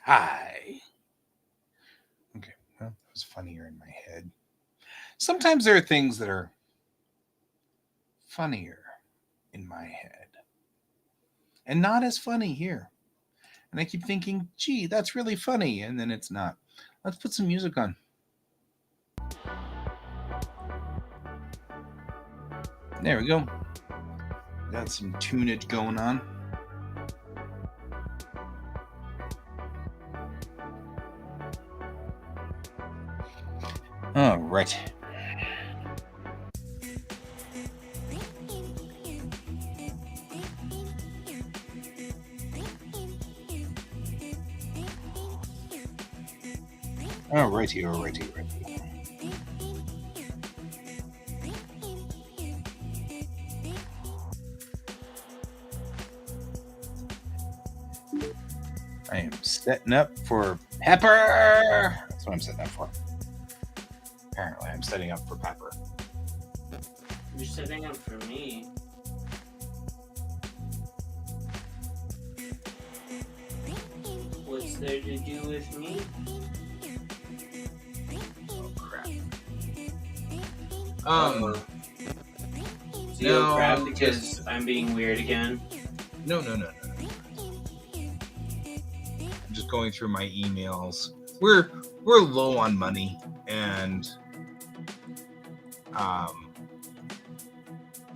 Hi. Okay, well, that was funnier in my head. Sometimes there are things that are funnier in my head and not as funny here. And I keep thinking, gee, that's really funny. And then it's not. Let's put some music on. There we go. Got some tunage going on. All right. Alrighty. I am setting up for Pepper. That's what I'm setting up for. Apparently, I'm setting up for Pepper. You're setting up for me. What's there to do with me? Oh crap. So you'll crap because I'm being weird again? No. I'm just going through my emails. We're low on money, and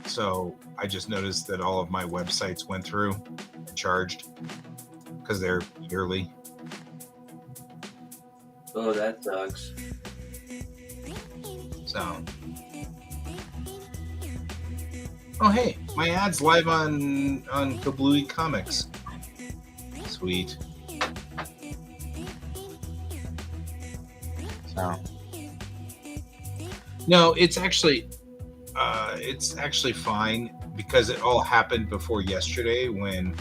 so I just noticed that all of my websites went through and charged because they're yearly. Oh, that sucks. So, oh hey, my ad's live on Kablooey Comics. Sweet. So, no, it's actually fine because it all happened before yesterday when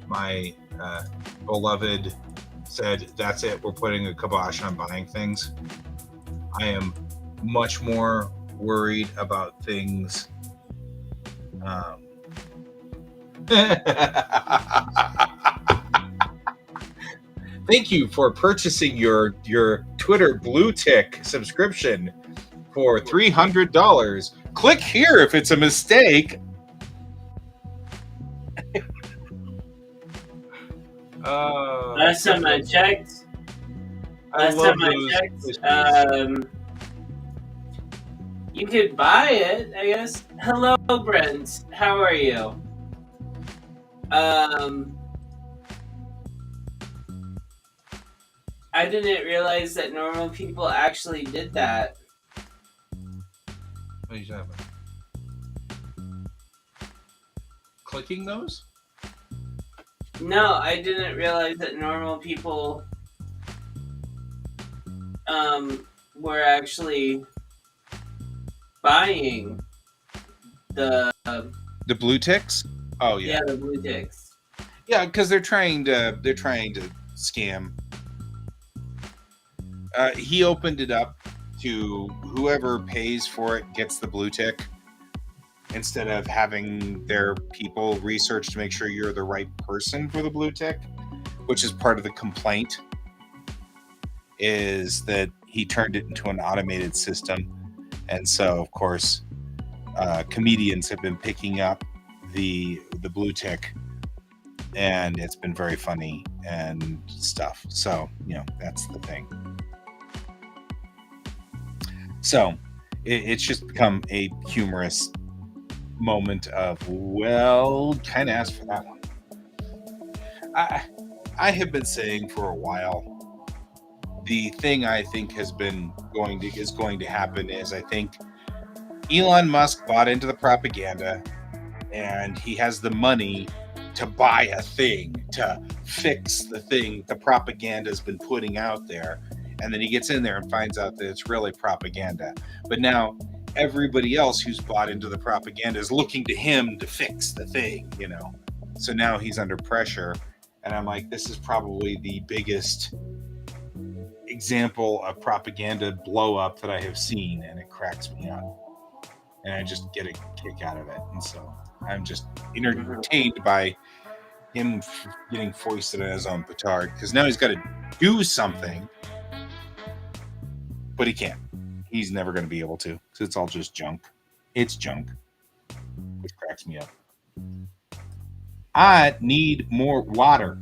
my beloved said, "That's it. We're putting a kibosh on buying things." I am much more worried about things. Thank you for purchasing your Twitter blue tick subscription for $300. Click here if it's a mistake. Last time I checked, you could buy it, I guess. Hello, Brent. How are you? I didn't realize that normal people actually did that. What are you talking about? Clicking those? No, I didn't realize that normal people were actually buying the blue ticks. Oh yeah, the blue ticks. Yeah, because they're trying to scam. He opened it up to whoever pays for it gets the blue tick, instead of having their people research to make sure you're the right person for the blue tick, which is part of the complaint, is that he turned it into an automated system. And so, of course, comedians have been picking up the blue tick, and it's been very funny and stuff. So, that's the thing. So it's just become a humorous moment of, well, kind of asked for that one. I have been saying for a while, the thing I think is going to happen is, I think Elon Musk bought into the propaganda, and he has the money to buy a thing, to fix the thing the propaganda has been putting out there. And then he gets in there and finds out that it's really propaganda. But now everybody else who's bought into the propaganda is looking to him to fix the thing, So now he's under pressure. And I'm like, this is probably the biggest example of propaganda blow up that I have seen, and it cracks me up. And I just get a kick out of it. And so I'm just entertained by him getting foisted on his own petard, because now he's got to do something, but he can't. He's never going to be able to, because it's all just junk. It's junk, which cracks me up. I need more water,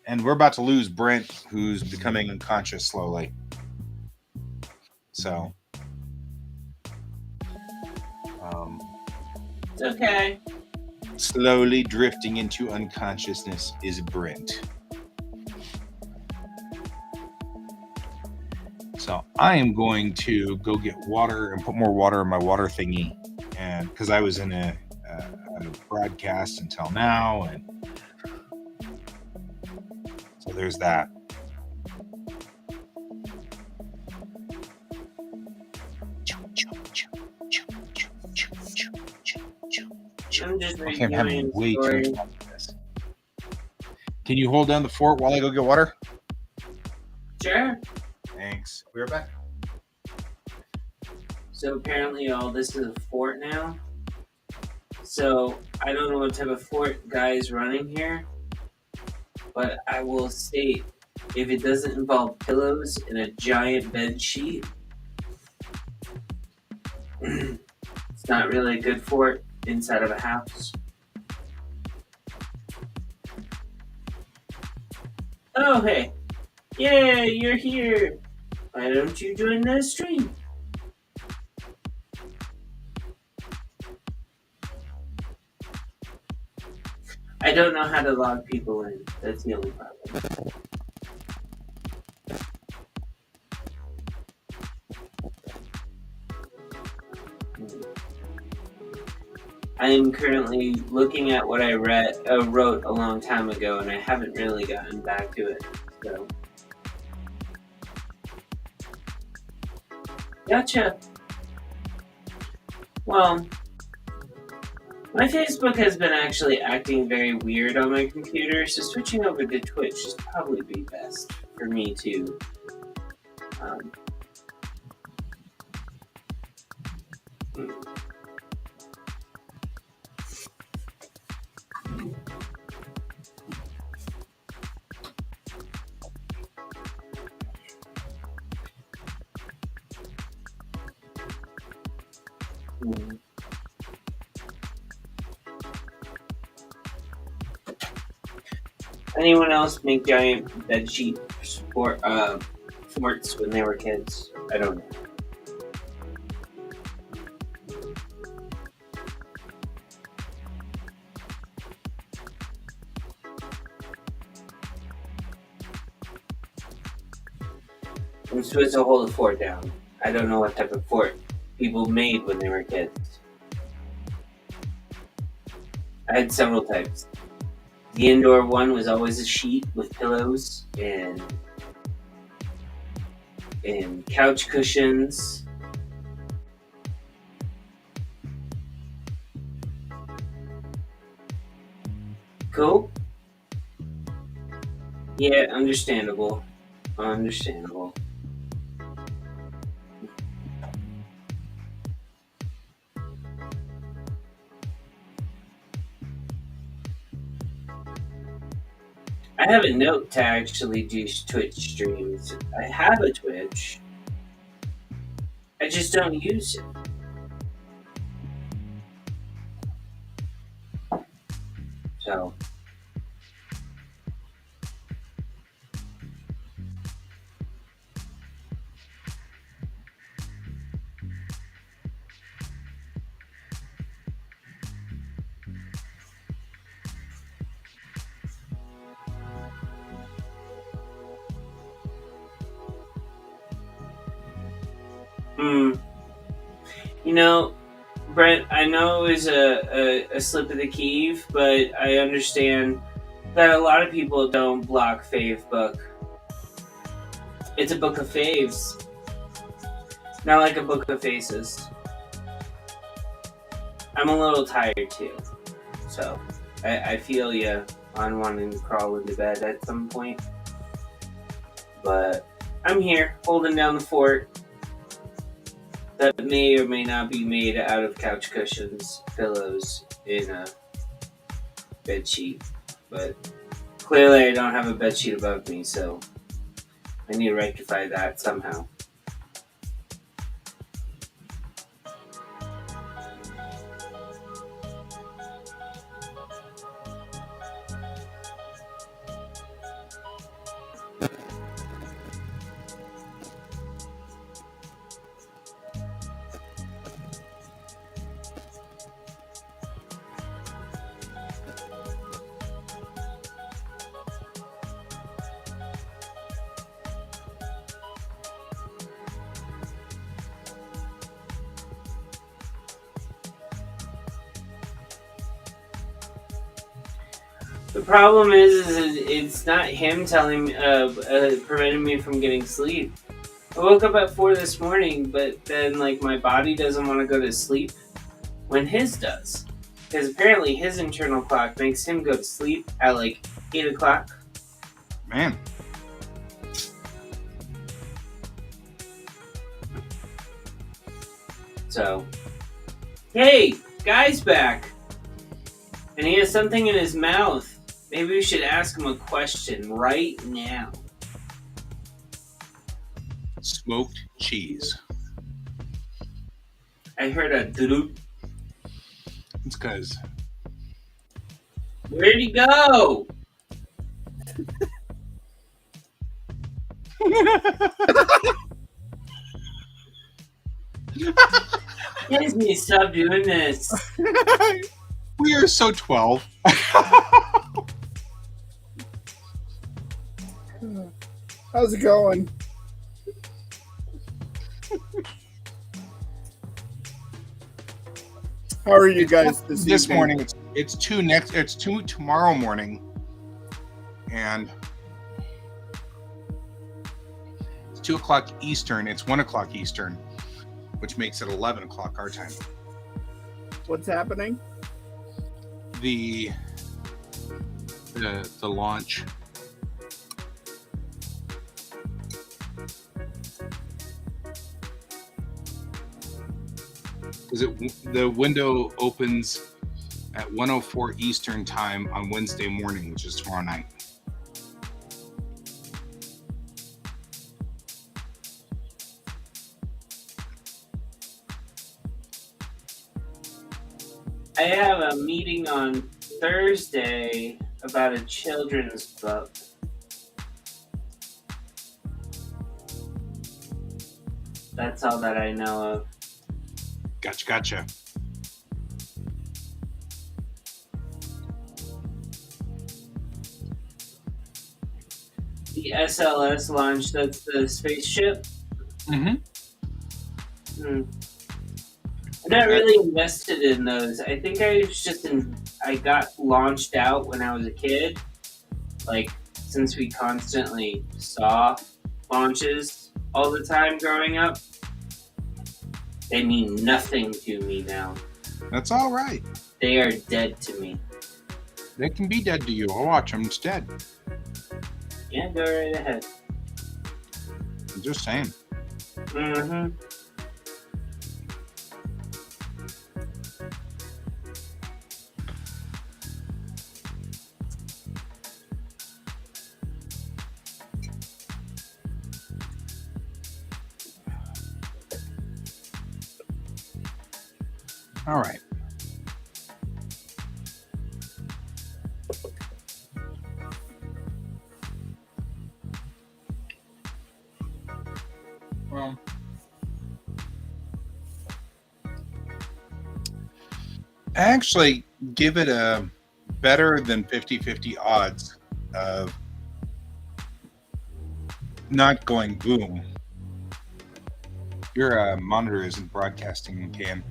and we're about to lose Brent, who's becoming unconscious slowly. So, It's okay. Slowly drifting into unconsciousness is Brent. So I am going to go get water and put more water in my water thingy, and because I was in a broadcast until now, and so there's that. I'm just Okay, I'm having reviewing way too story. much fun with this. Can you hold down the fort while I go get water? Sure. Thanks. We're back. So apparently all this is a fort now. So I don't know what type of fort Guy is running here, but I will state, if it doesn't involve pillows and a giant bed sheet, it's not really a good fort inside of a house. Oh, hey. Yay, you're here. Why don't you join the stream? I don't know how to log people in. That's the only problem. I am currently looking at what I wrote a long time ago, and I haven't really gotten back to it. So, gotcha. Well, my Facebook has been actually acting very weird on my computer, so switching over to Twitch is probably be best for me too. Anyone else make giant bedsheet forts when they were kids? I don't know. I'm supposed to hold a fort down. I don't know what type of fort people made when they were kids. I had several types. The indoor one was always a sheet with pillows and couch cushions. Cool. Yeah, understandable. Understandable. I have a note to actually do Twitch streams. I have a Twitch. I just don't use it. So. You know, Brent, I know it was a slip of the key, but I understand that a lot of people don't block Fave Book. It's a book of faves, not like a book of faces. I'm a little tired too, so I feel you on wanting to crawl into bed at some point. But I'm here, holding down the fort that may or may not be made out of couch cushions, pillows, and a bed sheet. But Clearly, I don't have a bedsheet above me, so I need to rectify that somehow. The problem is it's not him preventing me from getting sleep. I woke up at 4 this morning, but then like my body doesn't want to go to sleep when his does, because apparently his internal clock makes him go to sleep at like 8 o'clock. Man. So, hey, guy's back, and he has something in his mouth. Maybe we should ask him a question right now. Smoked cheese. I heard a doo-doo. It's because... Where'd he go? Guys need to stop doing this. We are so 12. How's it going? How are you guys this evening? Morning? It's two tomorrow morning, and it's 2 o'clock Eastern. It's 1 o'clock Eastern, which makes it 11 o'clock our time. What's happening? The launch. The window opens at 1:04 Eastern time on Wednesday morning, which is tomorrow night. I have a meeting on Thursday about a children's book. That's all that I know of. Gotcha. The SLS launch, that's the spaceship? Mm-hmm. I'm not really invested in those. I think I got launched out when I was a kid. Like, since we constantly saw launches all the time growing up, they mean nothing to me now. That's all right. They are dead to me. They can be dead to you. I'll watch them instead. Yeah, go right ahead. I'm just saying. Mm-hmm. All right. Well, I actually give it a better than 50-50 odds of not going boom. Your monitor isn't broadcasting, Cam.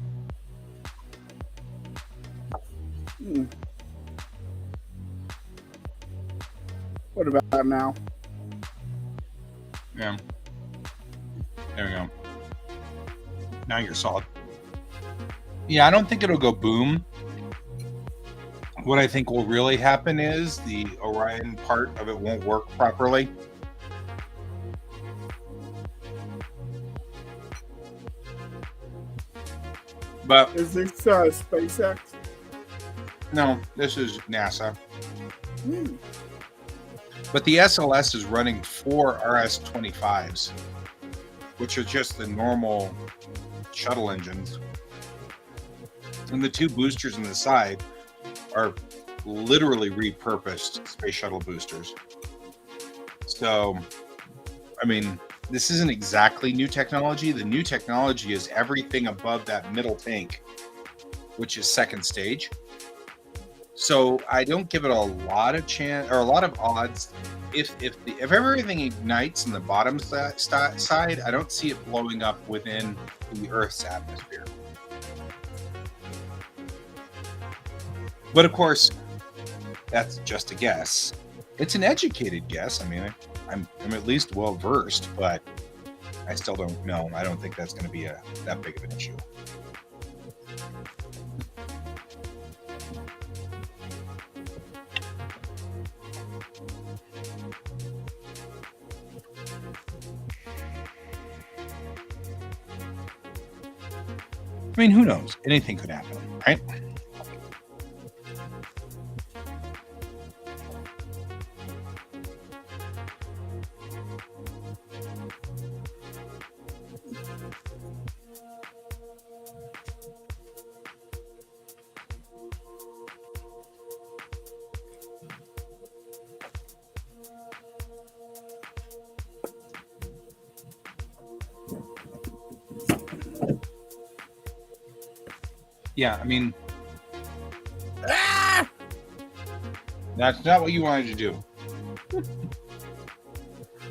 What about now? Yeah. There we go. Now you're solid. Yeah, I don't think it'll go boom. What I think will really happen is the Orion part of it won't work properly. But Is this SpaceX? no, this is NASA. But the SLS is running 4 RS-25s, which are just the normal shuttle engines. And the 2 boosters on the side are literally repurposed space shuttle boosters. So, I mean, this isn't exactly new technology. The new technology is everything above that middle tank, which is second stage. So I don't give it a lot of chance or a lot of odds. If everything ignites in the bottom side, I don't see it blowing up within the Earth's atmosphere. But of course, that's just a guess. It's an educated guess. I mean, I'm at least well versed, but I still don't know. I don't think that's going to be that big of an issue. I mean, who knows? Anything could happen, right? Yeah, I mean, that's not what you wanted to do.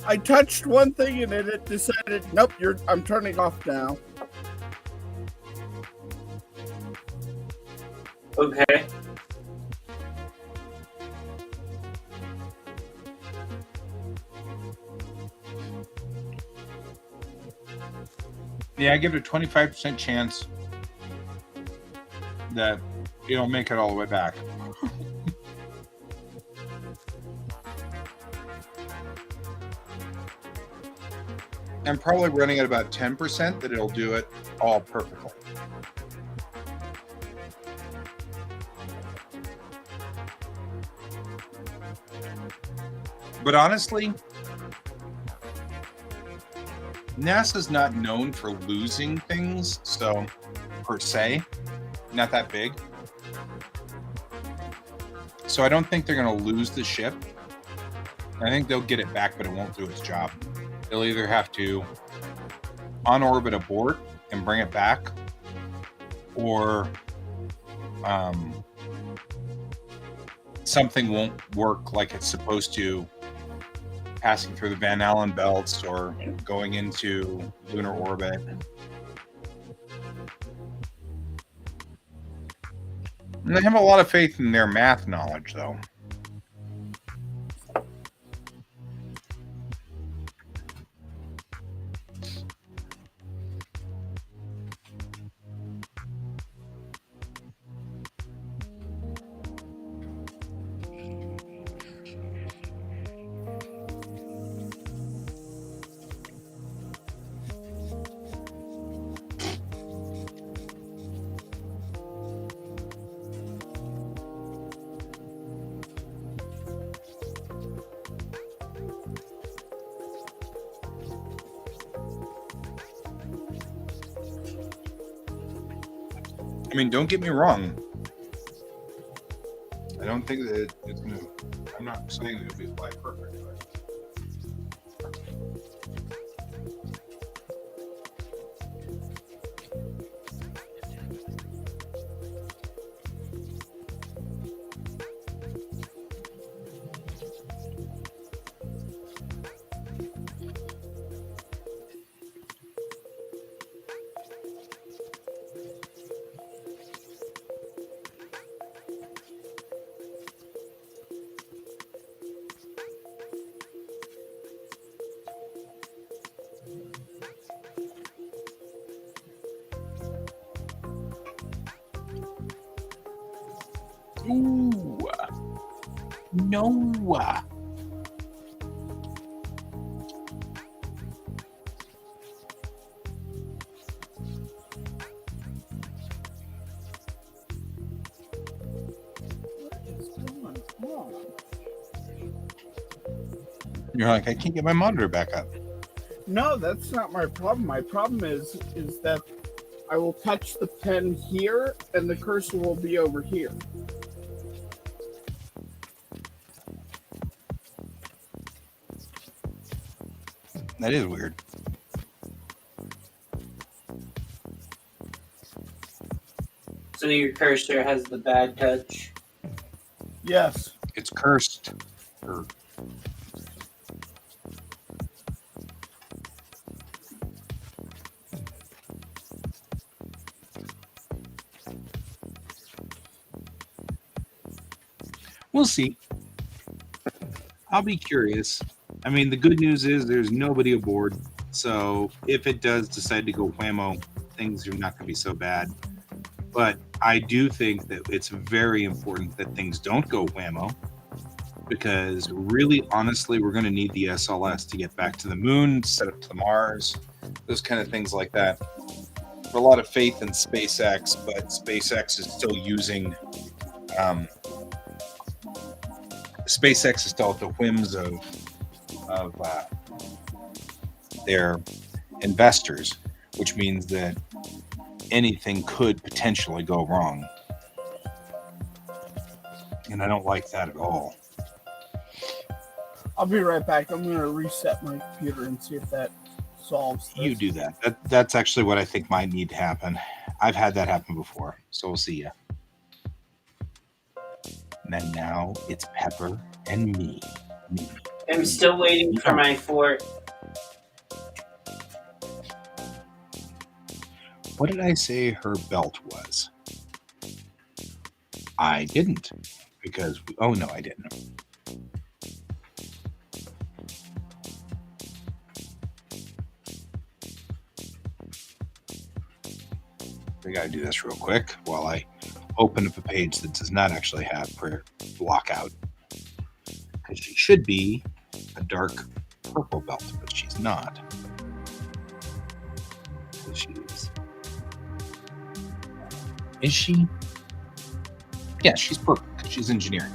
I touched one thing and then it decided, nope, I'm turning off now. Okay. Yeah, I give it a 25% chance that it'll make it all the way back. I'm probably running at about 10% that it'll do it all perfectly. But honestly, NASA's not known for losing things, so per se, not that big. So I don't think they're going to lose the ship. I think they'll get it back, but it won't do its job. They'll either have to on-orbit abort and bring it back, or something won't work like it's supposed to, passing through the Van Allen belts or going into lunar orbit. And I have a lot of faith in their math knowledge, though. I mean, don't get me wrong. I don't think that it's going to... I'm not saying that it'll be fly perfect, but... Ooh. No. You're like, I can't get my monitor back up. No, that's not my problem. My problem is that I will touch the pen here, and the cursor will be over here. That is weird. So your cursor has the bad touch. Yes. It's cursed. Or we'll see. I'll be curious. I mean, the good news is there's nobody aboard. So if it does decide to go whammo, things are not going to be so bad. But I do think that it's very important that things don't go whammo, because really, honestly, we're going to need the SLS to get back to the moon, set up to Mars, those kind of things like that. A lot of faith in SpaceX, but SpaceX is still using SpaceX is still at the whims of their investors, which means that anything could potentially go wrong, and I don't like that at all. I'll be right back. I'm going to reset my computer and see if that solves this. You do that. That's actually what I think might need to happen. I've had that happen before, so we'll see ya. And then now it's Pepper and me. I'm still waiting for my fort. What did I say her belt was? I didn't, because oh no, I didn't. We gotta do this real quick while I open up a page that does not actually have prayer blockout, because she should be a dark purple belt, but she's not. She is. Is she? Yeah, she's purple because she's engineering.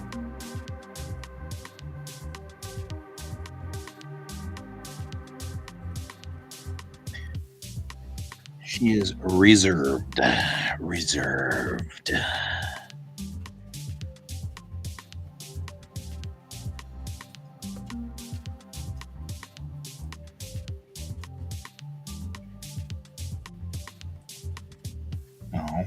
She is reserved. Reserved. No.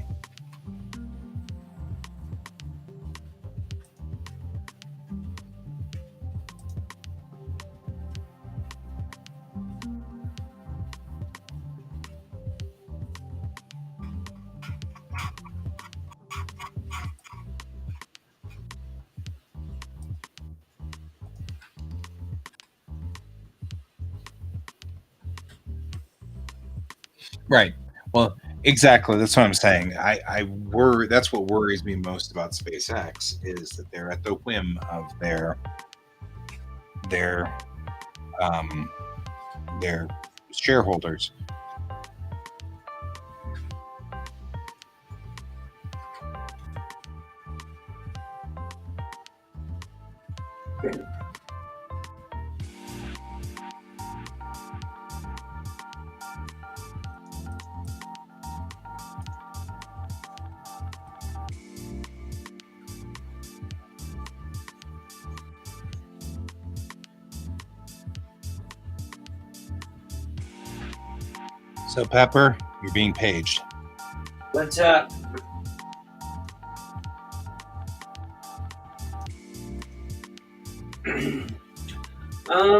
Right. Well, exactly. That's what I'm saying. That's what worries me most about SpaceX is that they're at the whim of their shareholders. So, Pepper, you're being paged. What's up?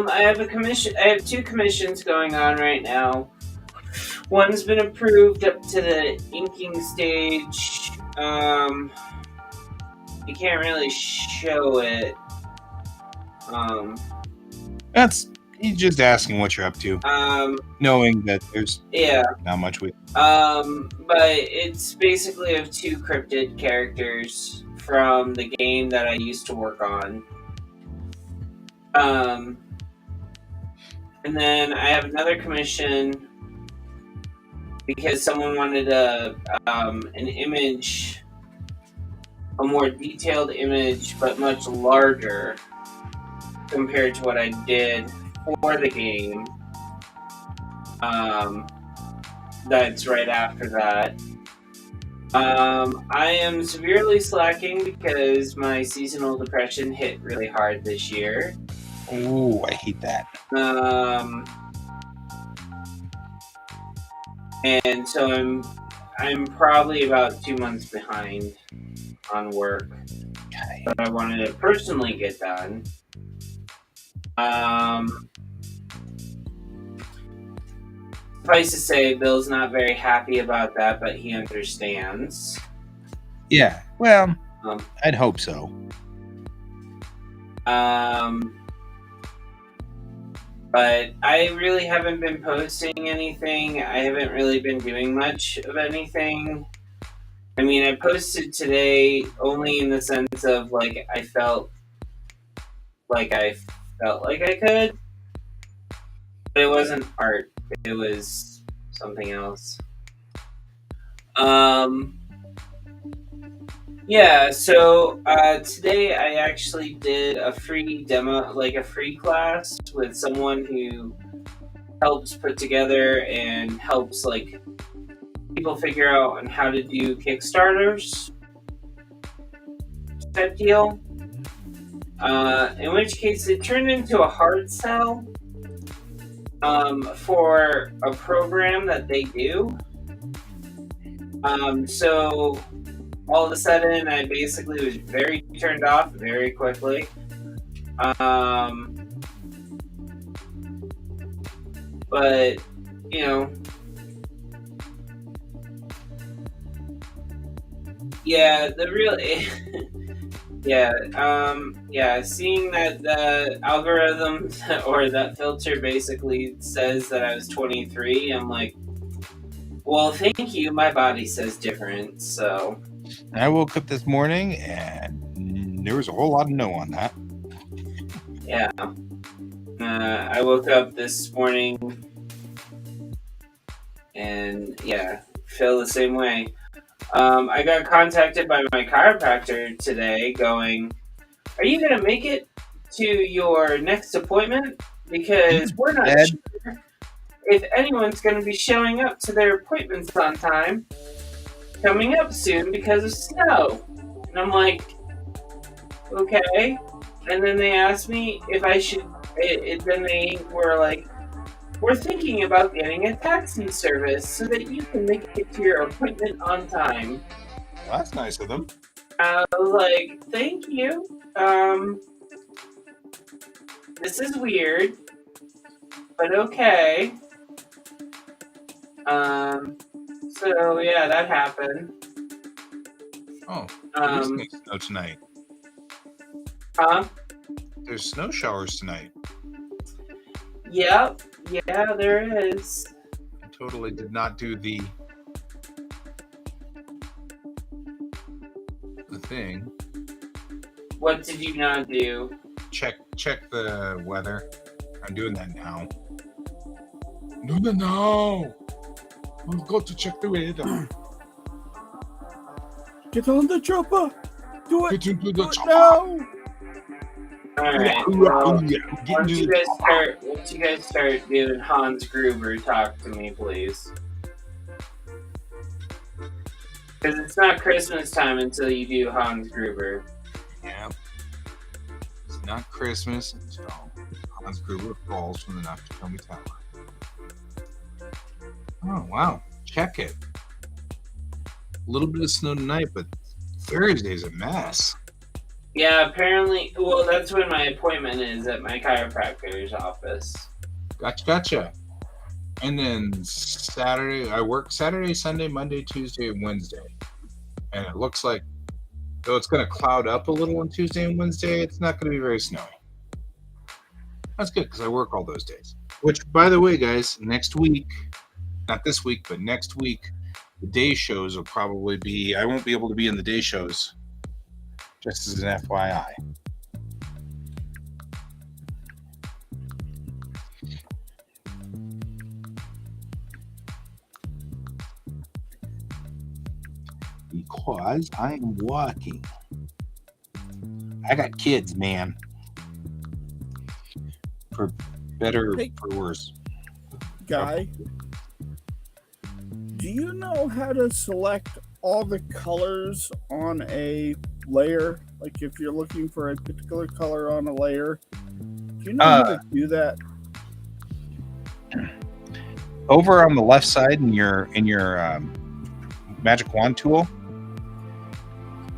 I have a commission. I have 2 commissions going on right now. One's been approved up to the inking stage. You can't really show it. He's just asking what you're up to, knowing that there's not much we. But it's basically of 2 cryptid characters from the game that I used to work on. And then I have another commission because someone wanted an image, a more detailed image, but much larger. compared to what I did for the game. That's right after that. I am severely slacking because my seasonal depression hit really hard this year. Oh, I hate that. And so I'm probably about 2 months behind on work that I wanted to personally get done. Suffice to say, Bill's not very happy about that, but he understands. Yeah, well, I'd hope so. But I really haven't been posting anything. I haven't really been doing much of anything. I mean, I posted today only in the sense of, like, I felt like I could. But it wasn't art. It was something else. Yeah, so today I actually did a free demo, like a free class with someone who helps put together and helps like people figure out on how to do Kickstarters type deal. In which case it turned into a hard sell for a program that they do. So all of a sudden, I basically was very turned off very quickly. But, you know, yeah, the real, seeing that the algorithm or that filter basically says that I was 23, I'm like, well, thank you, my body says different, so. I woke up this morning and there was a whole lot of no on that. Yeah. I woke up this morning and, yeah, feel the same way. I got contacted by my chiropractor today going, are you going to make it to your next appointment? Because we're not sure if anyone's going to be showing up to their appointments on time coming up soon because of snow. And I'm like, okay. And then they asked me if I should, then they were like, we're thinking about getting a taxi service so that you can make it to your appointment on time. Well, that's nice of them. I was like, thank you. This is weird, but okay. So yeah, that happened. Oh, there's snow tonight. Huh? There's snow showers tonight. Yep. Yeah, there is. I totally did not do the thing. What did you not do? Check the weather. I'm doing that now. No. I've got to check the weather. Get on the chopper. Do it. Get into the chopper. No. Alright, well, once you guys start doing Hans Gruber, talk to me, please. Because it's not Christmas time until you do Hans Gruber. Yeah. It's not Christmas until Hans Gruber falls from the Nakatomi Tower. Oh, wow. Check it. A little bit of snow tonight, but Thursday's a mess. Yeah, apparently, well, that's when my appointment is at my chiropractor's office. Gotcha. And then Saturday, I work Saturday, Sunday, Monday, Tuesday, and Wednesday. And it looks like, though it's going to cloud up a little on Tuesday and Wednesday, it's not going to be very snowy. That's good, because I work all those days. Which, by the way, guys, next week, not this week, but next week, the day shows will probably be, I won't be able to be in the day shows. Just as an FYI. Because I am working. I got kids, man. Better Hey, or worse? Guy, do you know how to select all the colors on a layer? Like if you're looking for a particular color on a layer, do you know how to do that? Over on the left side in your magic wand tool,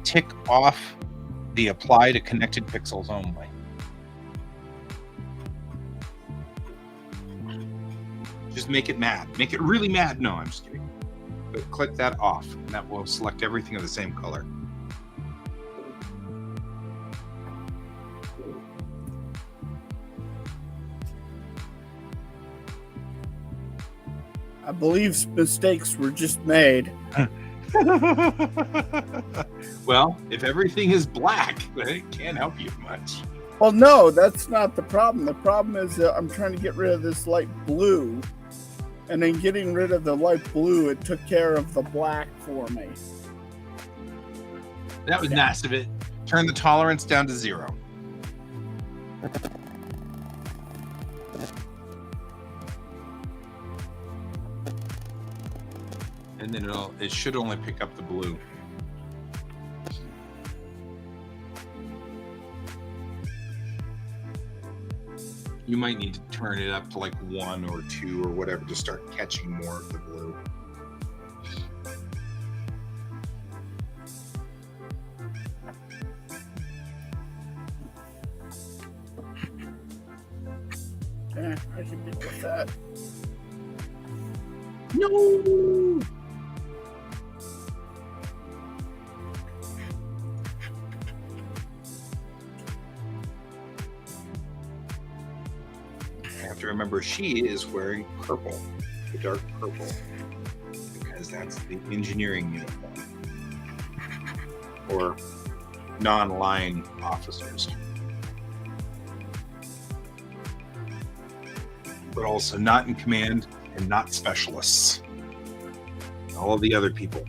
tick off the apply to connected pixels only. Just make it mad. Make it really mad. No, I'm just kidding. But click that off, and that will select everything of the same color. I believe mistakes were just made. Well, if everything is black, then it can't help you much. Well, no, that's not the problem. The problem is that I'm trying to get rid of this light blue. And then getting rid of the light blue, it took care of the black for me. That was nice of it. Turn the tolerance down to 0. And then it should only pick up the blue. You might need to turn it up to like 1 or 2 or whatever to start catching more of the blue. Yeah, I can deal with that. No! I have to remember she is wearing purple, the dark purple, because that's the engineering uniform. Or non-line officers. But also not in command and not specialists. All of the other people.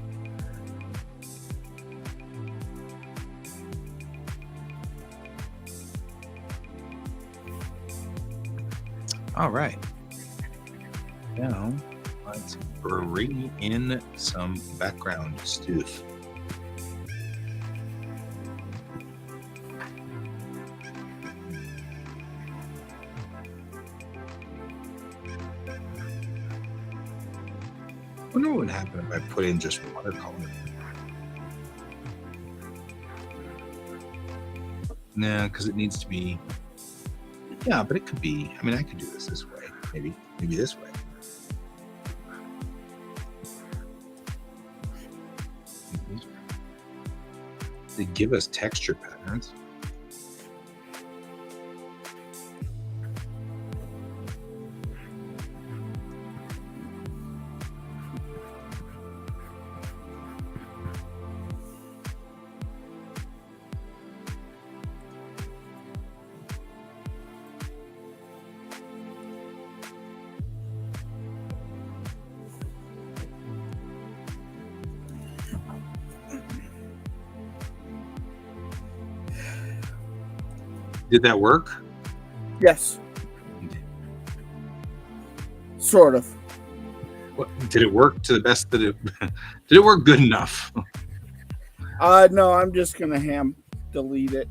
All right. Now, let's bring in some background stuff. I wonder what would happen if I put in just watercolor. No, because it needs to be. Yeah, but it could be. I mean, I could do this way. Maybe this way. They give us texture patterns. Did that work? Yes. Sort of. What, did it work to the best that it did it work good enough? No, I'm just gonna delete it.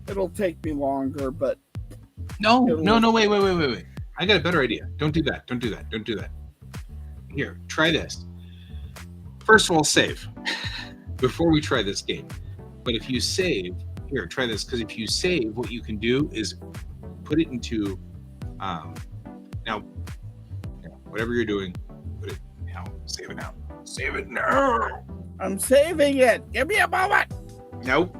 It'll take me longer, but No, wait. I got a better idea. Don't do that. Here, try this. First of all, save before we try this game. But if you save, here, try this, because if you save, what you can do is put it into now whatever you're doing, put it now. Save it now. Save it now. I'm saving it. Give me a moment. Nope.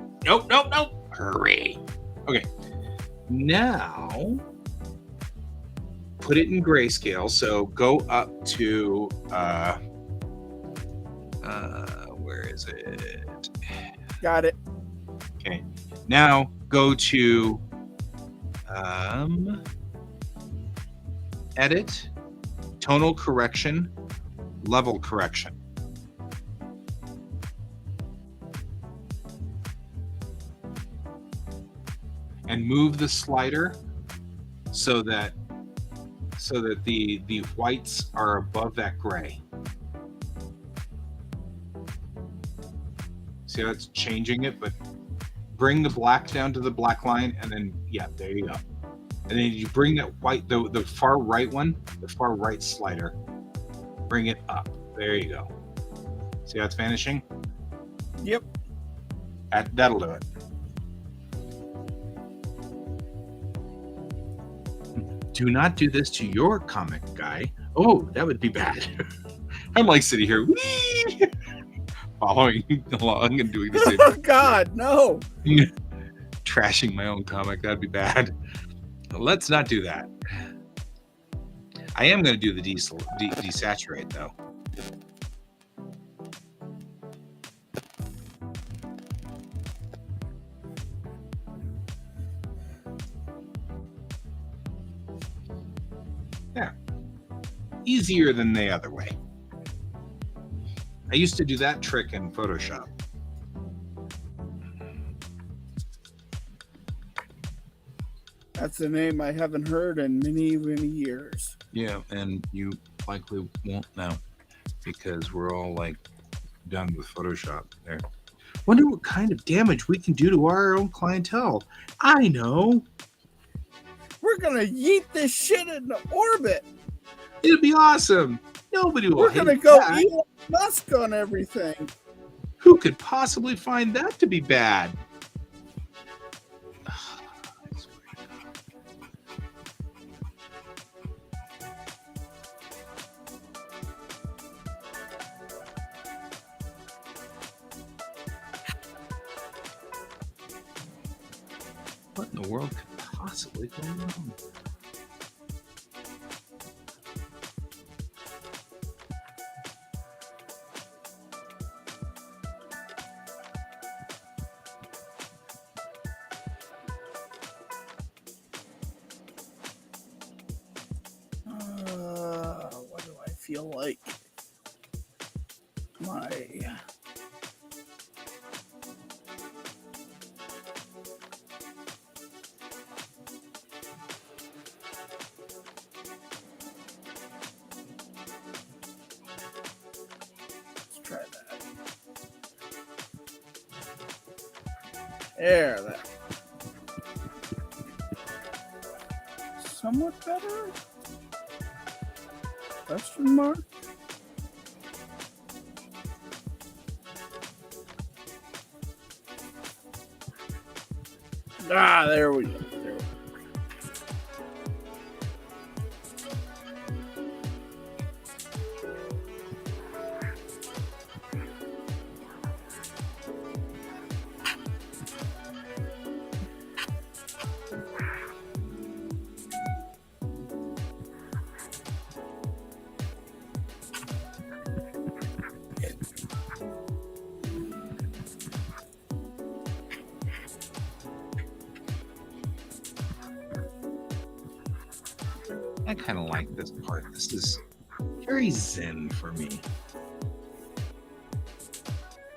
Hurry. Okay. Now put it in grayscale. So go up to where is it? Got it. Okay. Now go to edit, tonal correction, level correction. And move the slider so that the whites are above that gray. See how it's changing it, but bring the black down to the black line, and then there you go. And then you bring that white, the far right one, the far right slider, bring it up. There you go. See how it's vanishing? Yep. That'll do it. Do not do this to your comic guy. Oh, that would be bad. I'm like sitting here, whee! Following along and doing the same. Oh God, no! Trashing my own comic, that'd be bad. Let's not do that. I am going to do the desaturate though. Yeah. Easier than the other way. I used to do that trick in Photoshop. That's a name I haven't heard in many, many years. Yeah, and you likely won't now because we're all like done with Photoshop there. Wonder what kind of damage we can do to our own clientele. I know. We're gonna yeet this shit into orbit. It'll be awesome. Nobody will. We're gonna go Elon Musk on everything. Who could possibly find that to be bad? What in the world could possibly go wrong? What do I feel like? My let's try that. There. Somewhat better? Question mark? There we go. I kind of like this part. This is very zen for me.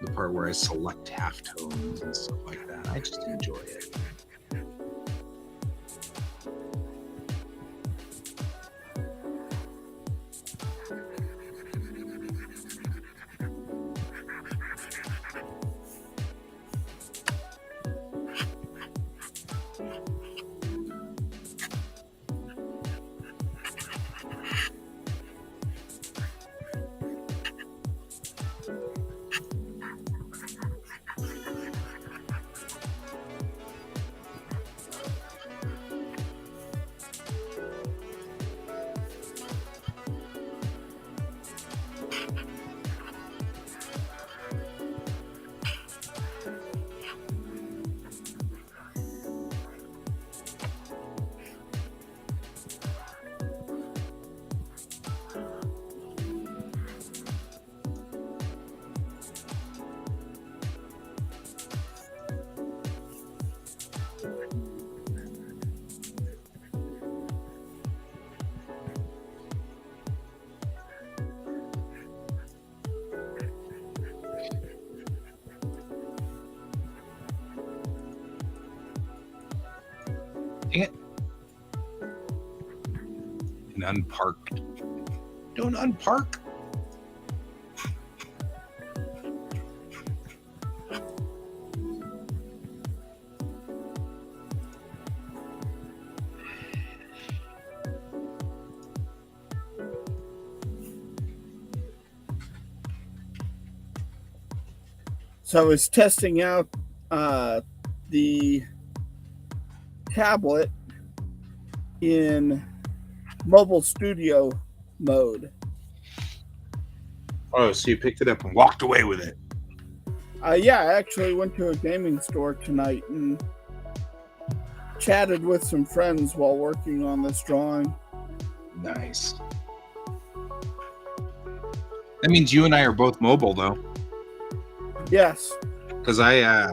The part where I select halftones and stuff like that. I just enjoy it. unpark. Don't unpark. So I was testing out the tablet in mobile studio mode. Oh, so you picked it up and walked away with it. Yeah, I actually went to a gaming store tonight and chatted with some friends while working on this drawing. Nice. That means you and I are both mobile, though. Yes. Because I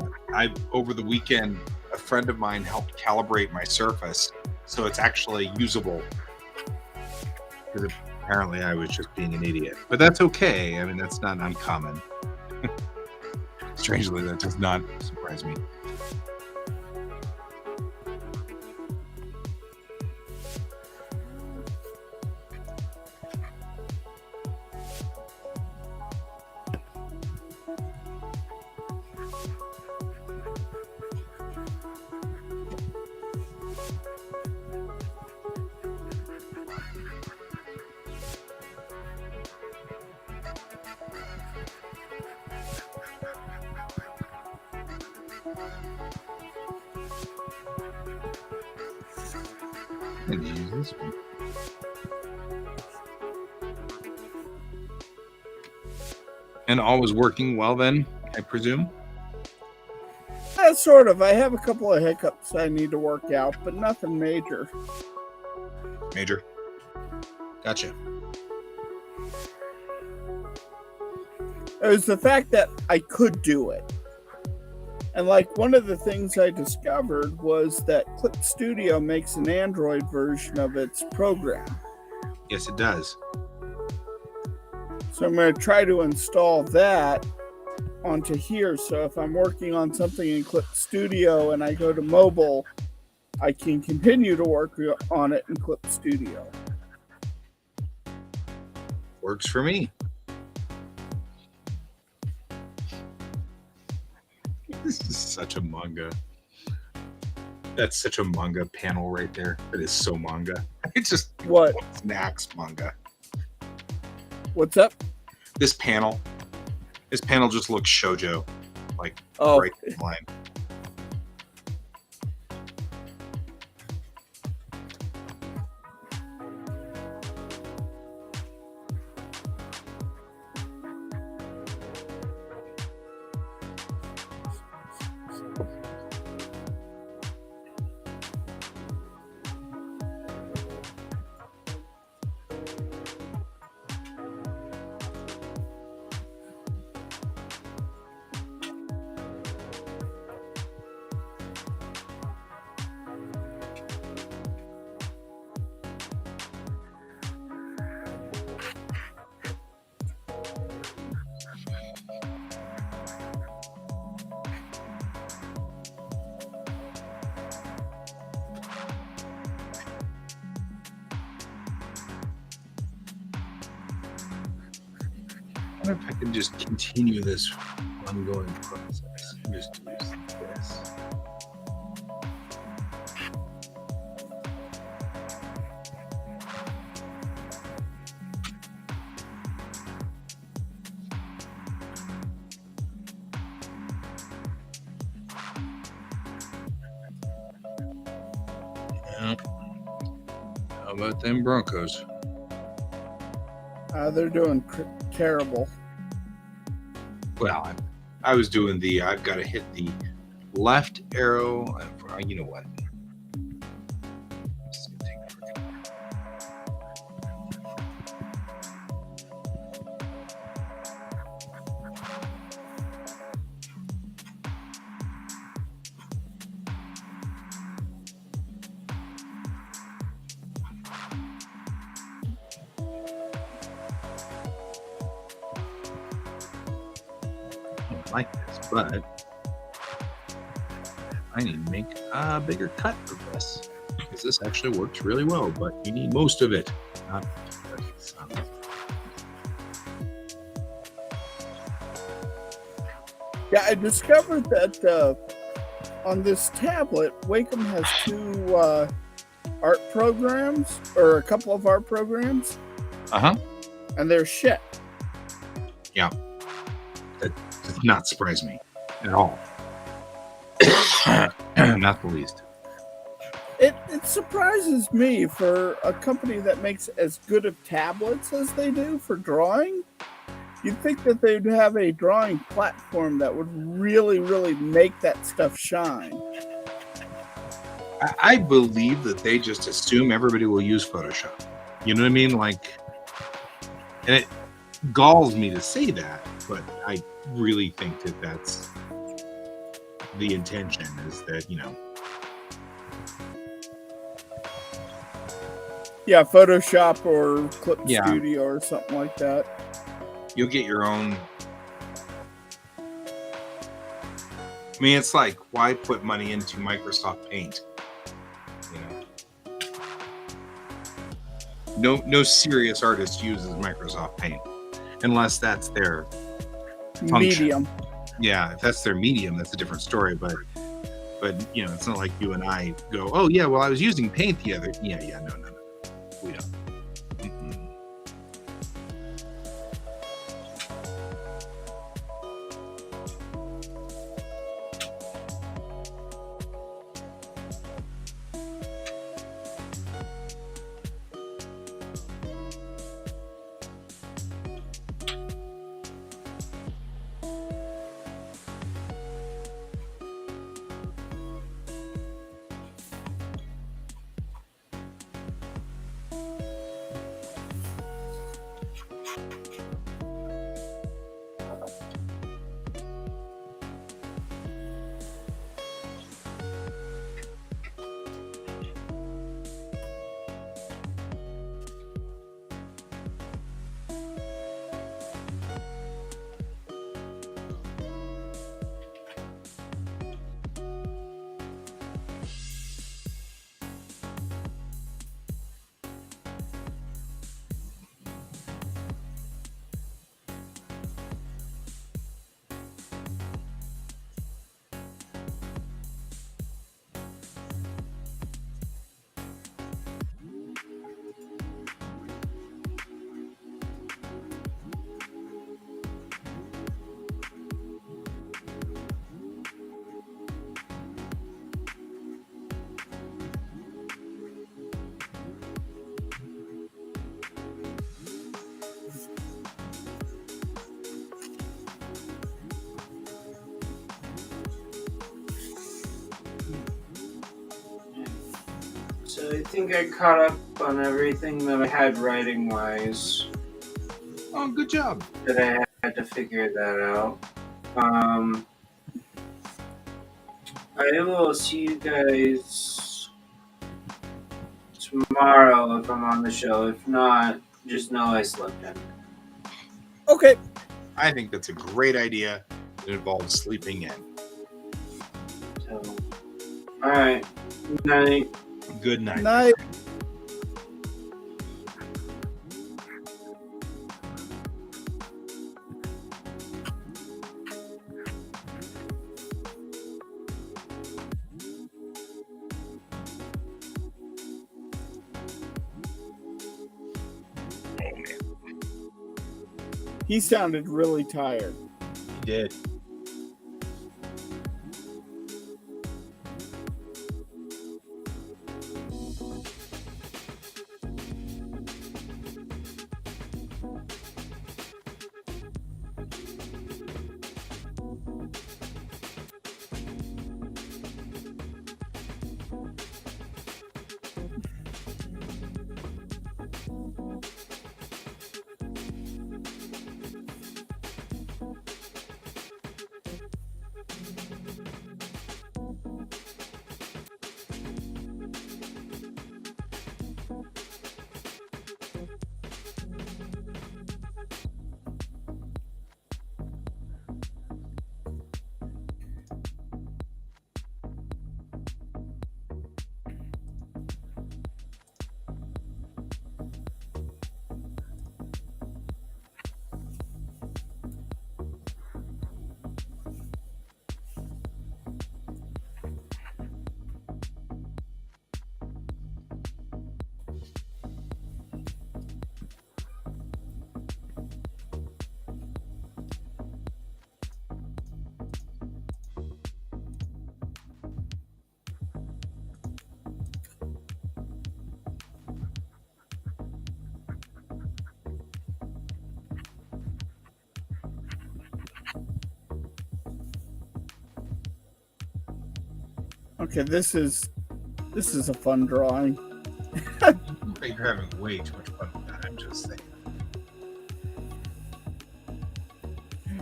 over the weekend, a friend of mine helped calibrate my Surface, so it's actually usable. Because apparently I was just being an idiot, but that's okay. I mean, that's not uncommon. Strangely, that does not surprise me. I'm gonna use this one. And all was working well then, I presume? Sort of. I have a couple of hiccups I need to work out, but nothing major. Major. Gotcha. It was the fact that I could do it. And like one of the things I discovered was that Clip Studio makes an Android version of its program. Yes, it does. So I'm going to try to install that onto here. So if I'm working on something in Clip Studio and I go to mobile, I can continue to work on it in Clip Studio. Works for me. This is such a manga. That's such a manga panel right there. It is so manga. It's just What? Snacks manga. What's up? This panel just looks shoujo, like Oh, right in line. I wonder if I can just continue this ongoing process and just use this. Yeah. How about them Broncos? they're doing terrible. Well, I was doing the, I've got to hit the left arrow. You know what? This is gonna take forever. I don't like this, but I need to make a bigger cut of this because this actually works really well, but you need most of it. Not son. Yeah, I discovered that on this tablet, Wacom has two art programs, or a couple of art programs, and they're shit. Yeah, that does not surprise me at all. Not the least. It surprises me for a company that makes as good of tablets as they do for drawing. You'd think that they'd have a drawing platform that would really, really make that stuff shine. I believe that they just assume everybody will use Photoshop. You know what I mean? Like, and it galls me to say that, but I really think that that's the intention, is that, you know. Yeah, Photoshop or Clip Yeah. Studio or something like that. You'll get your own. I mean, it's like, why put money into Microsoft Paint? You know, no serious artist uses Microsoft Paint unless that's their function. Medium. Yeah, if that's their medium, that's a different story. But you know, it's not like you and I go, oh yeah, well I was using Paint the other. Yeah, no, we don't. Mm-mm. So I think I caught up on everything that I had writing wise. Oh, good job. That I had to figure that out. I will see you guys tomorrow if I'm on the show. If not, just know I slept in. Okay. I think that's a great idea. It involves sleeping in. So, all right. Good night. Good night. Night. He sounded really tired. He did. Okay, this is a fun drawing. You're having way too much fun with that. I'm just saying.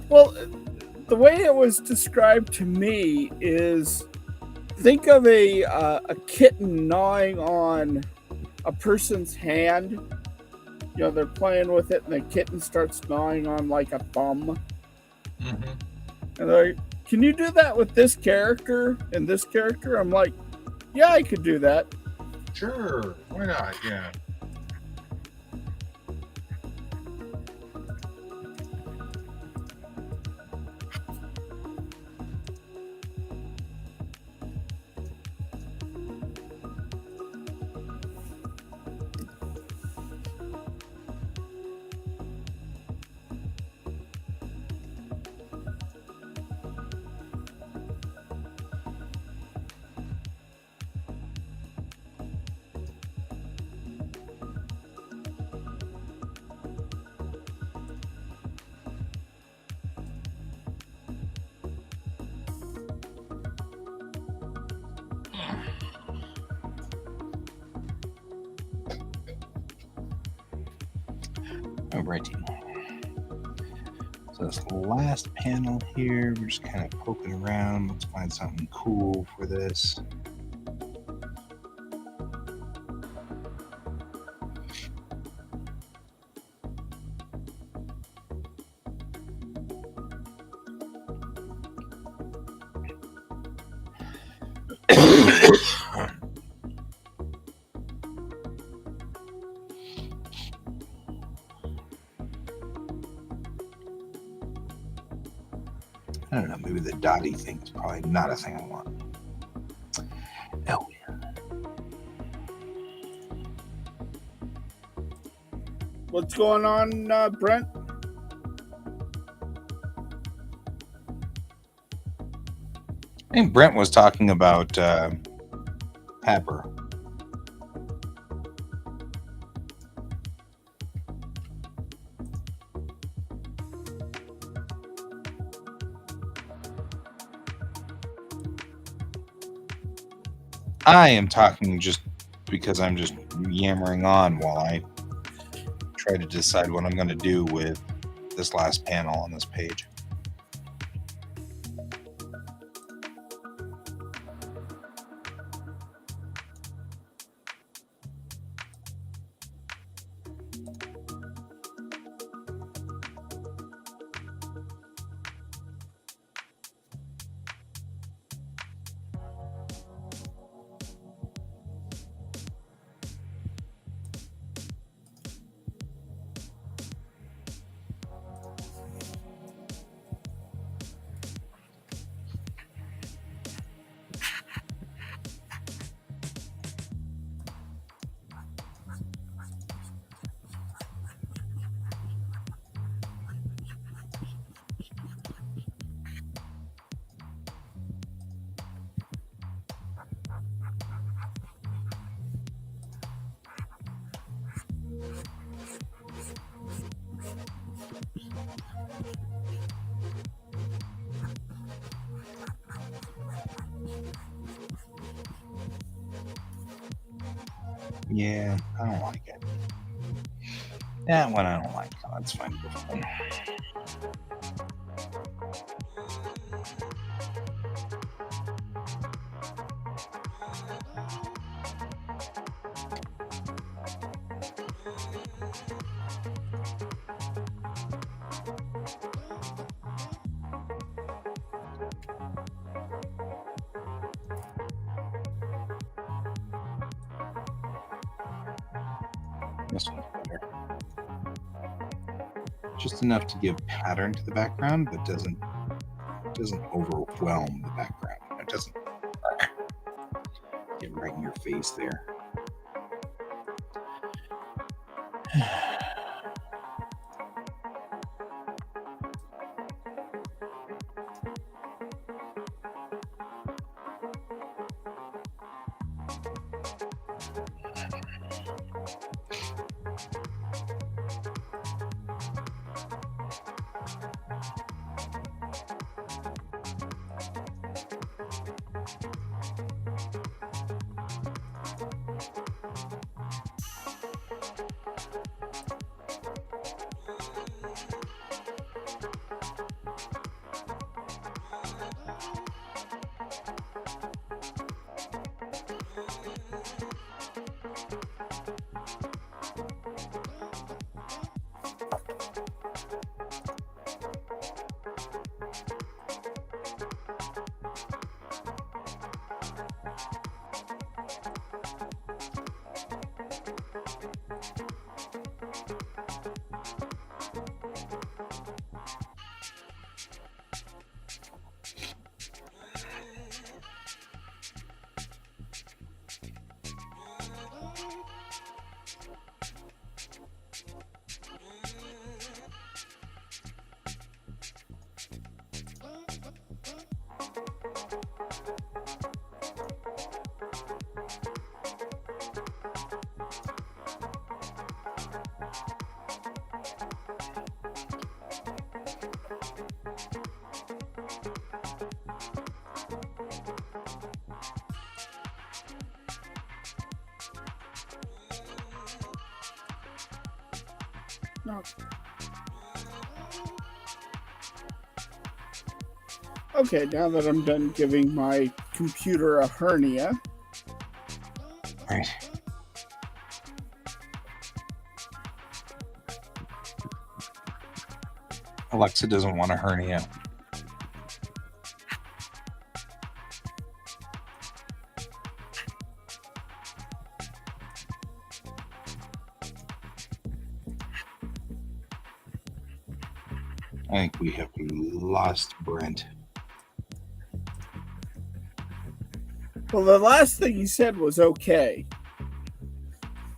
Well, the way it was described to me is, think of a kitten gnawing on a person's hand. You know, they're playing with it, and the kitten starts gnawing on like a thumb. Mm-hmm. And they're like, "Can you do that with this character and this character?" I'm like, "Yeah, I could do that." Sure, why not? Yeah. Alrighty. So this last panel here, we're just kind of poking around. Let's find something cool for this. I don't know, maybe the dotty thing is probably not a thing I want. Oh, yeah. What's going on, Brent? I think Brent was talking about Pepper. I am talking just because I'm just yammering on while I try to decide what I'm going to do with this last panel on this page. Yeah, I don't like it. That one I don't like. Oh, that's fine. This one's better. Just enough to give pattern to the background, but doesn't overwhelm the background. It doesn't get right in your face there. No. Okay, now that I'm done giving my computer a hernia. Right. Alexa doesn't want a hernia. I think we have lost Brent. Well, the last thing he said was okay.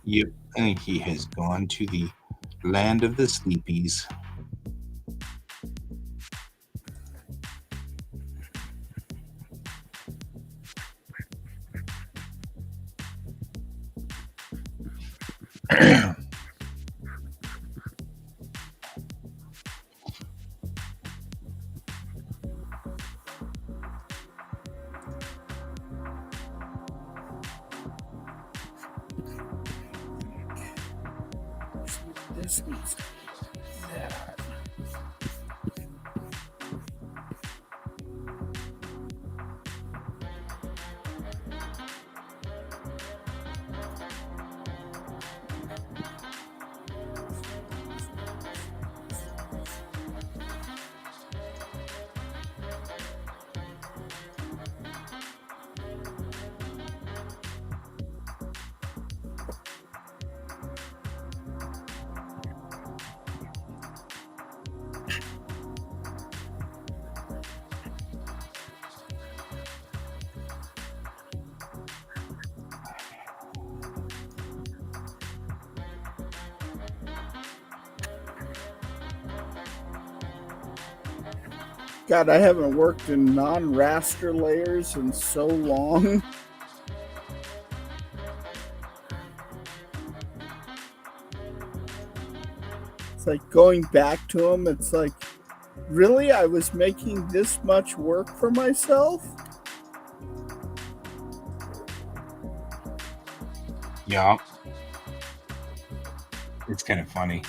Yep, I think he has gone to the land of the sleepies. This needs that. God, I haven't worked in non-raster layers in so long. It's like going back to them, it's like, really? I was making this much work for myself? Yeah. It's kind of funny.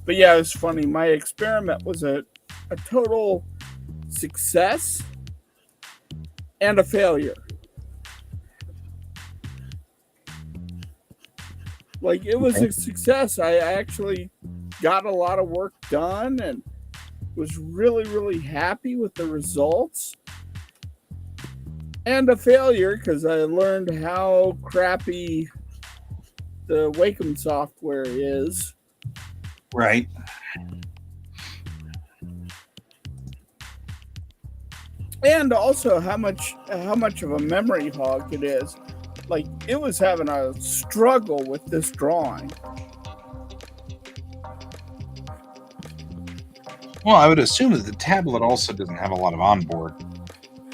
But yeah, it was funny. My experiment was a total success and a failure. Like, it was a success. I actually got a lot of work done and was really, really happy with the results. And a failure because I learned how crappy the Wacom software is. Right. And also how much of a memory hog it is. Like, it was having a struggle with this drawing. Well, I would assume that the tablet also doesn't have a lot of onboard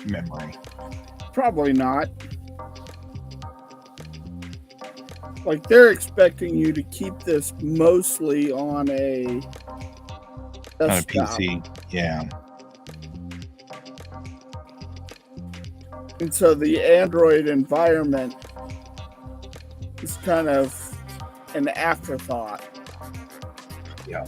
memory. Probably not. Like, they're expecting you to keep this mostly on a desktop. PC, yeah. And so the Android environment is kind of an afterthought. Yeah.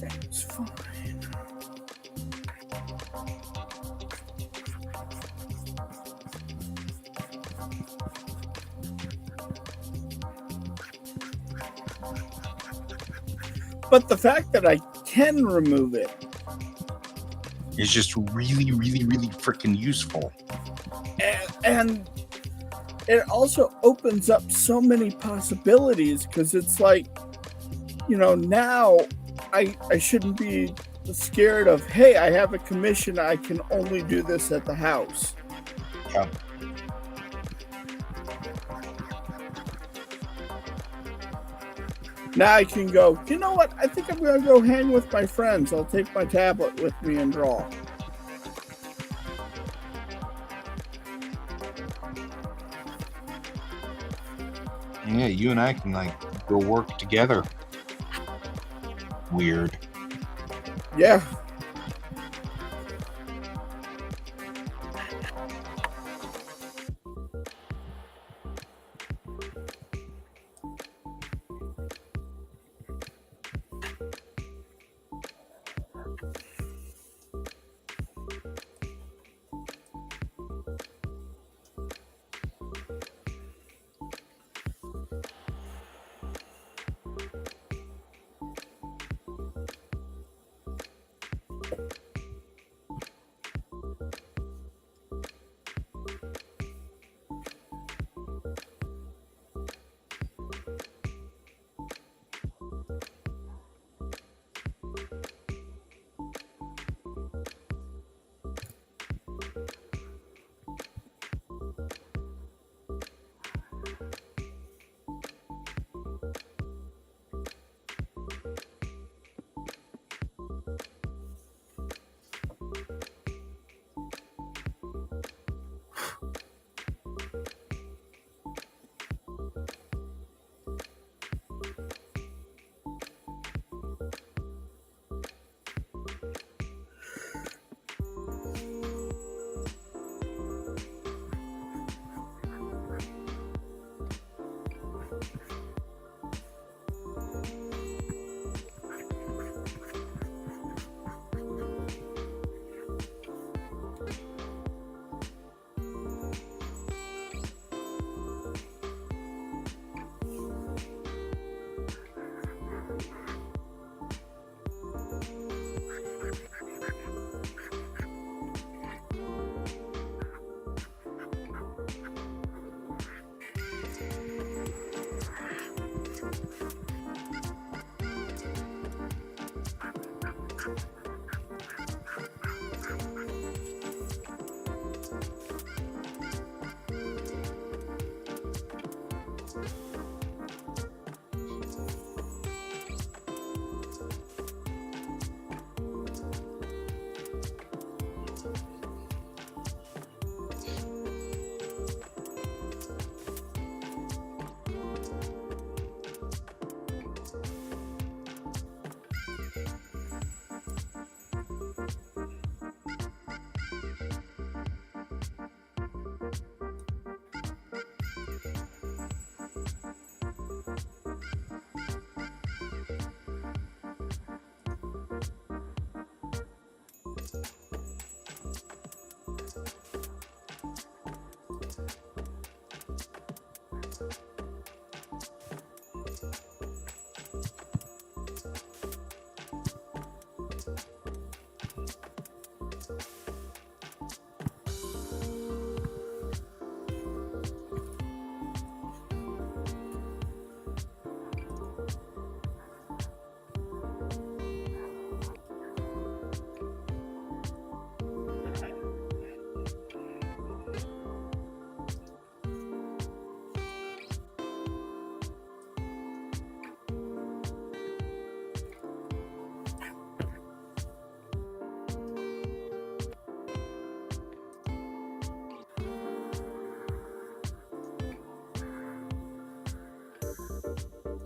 It's fine. But the fact that I can remove it, It's just really, really, really freaking useful. and it also opens up so many possibilities, because it's like, now I shouldn't be scared of, hey, I have a commission, I can only do this at the house. Yeah. Now I can go, you know what? I think I'm going to go hang with my friends. I'll take my tablet with me and draw. Yeah, you and I can go work together. Weird. Yeah.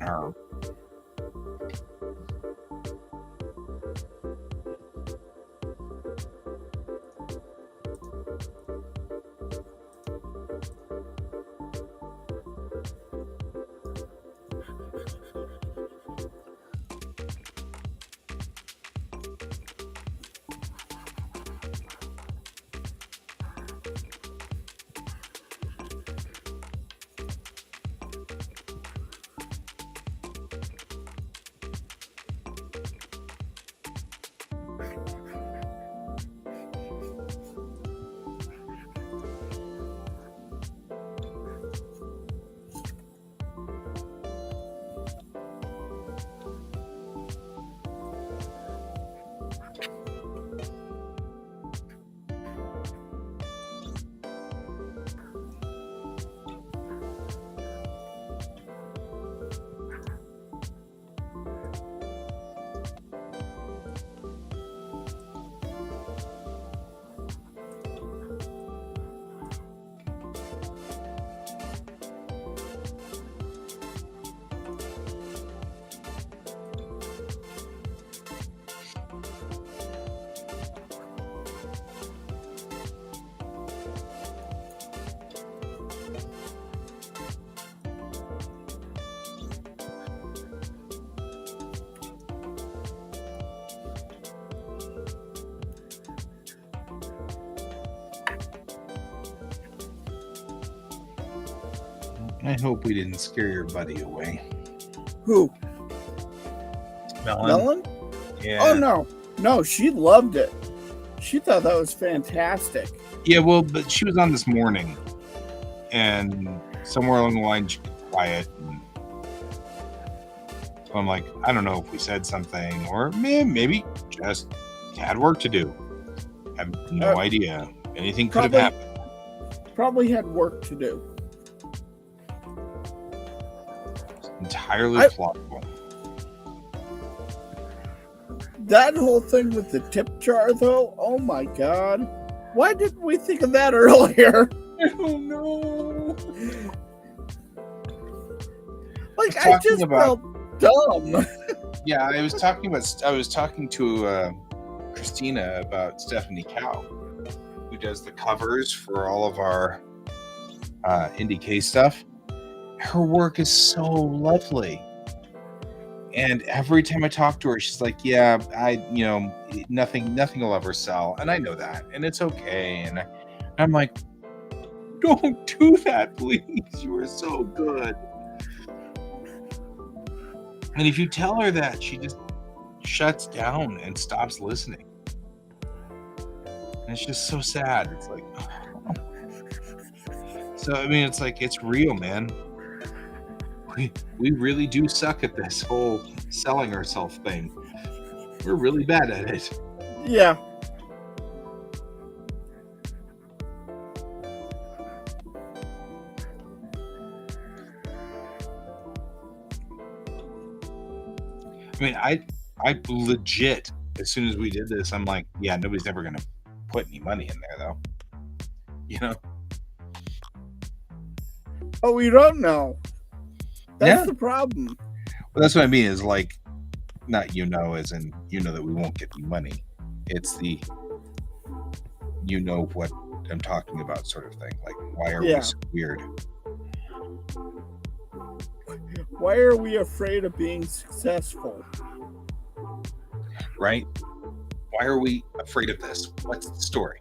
her. I hope we didn't scare your buddy away. Who? Melon? Melon? Yeah. Oh no, she loved it. She thought that was fantastic. Yeah, well, but she was on this morning, and somewhere along the line she got quiet. And so I'm like, I don't know if we said something, or maybe just had work to do. I have no idea. Anything could have happened. Probably had work to do. It's entirely plausible. That whole thing with the tip jar, though, oh my god. Why didn't we think of that earlier? I don't know. Like, I just felt dumb. Yeah, I was talking to Christina about Stephanie Cow, who does the covers for all of our Indie K stuff. Her work is so lovely. And every time I talk to her, she's like, yeah, nothing will ever sell. And I know that. And it's okay. And I'm like, don't do that, please. You are so good. And if you tell her that, she just shuts down and stops listening. And it's just so sad. It's like, oh. So, I mean, it's like, it's real, man. We really do suck at this whole selling ourselves thing. We're really bad at it. Yeah. I mean, I legit, as soon as we did this, I'm like, yeah, nobody's ever going to put any money in there, though. You know? Oh, we don't know. That's the problem. Well, that's what I mean is like, not as in that we won't get the money. It's the what I'm talking about sort of thing. Like, why are we so weird? Why are we afraid of being successful? Right? Why are we afraid of this? What's the story?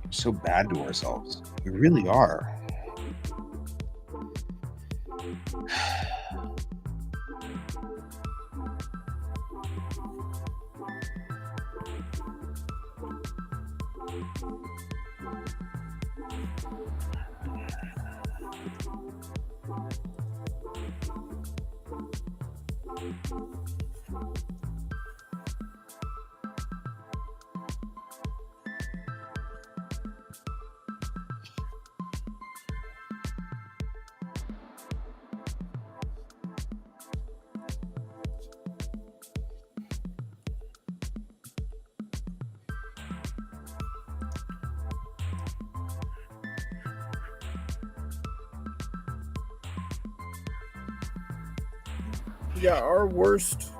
We're so bad to ourselves. We really are. Yeah, our worst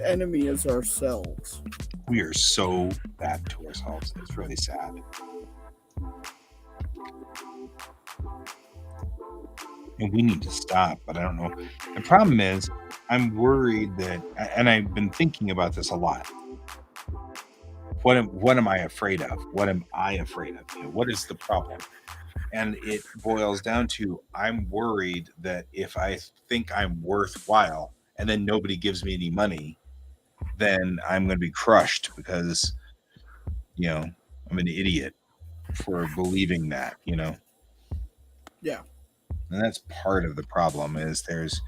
enemy is ourselves. We are so bad to ourselves. It's really sad. And we need to stop, but I don't know. The problem is, I'm worried that, and I've been thinking about this a lot. What am I afraid of? What am I afraid of? You know, what is the problem? And it boils down to, I'm worried that if I think I'm worthwhile and then nobody gives me any money, then I'm going to be crushed because, you know, I'm an idiot for believing that, you know. Yeah. And that's part of the problem is there's,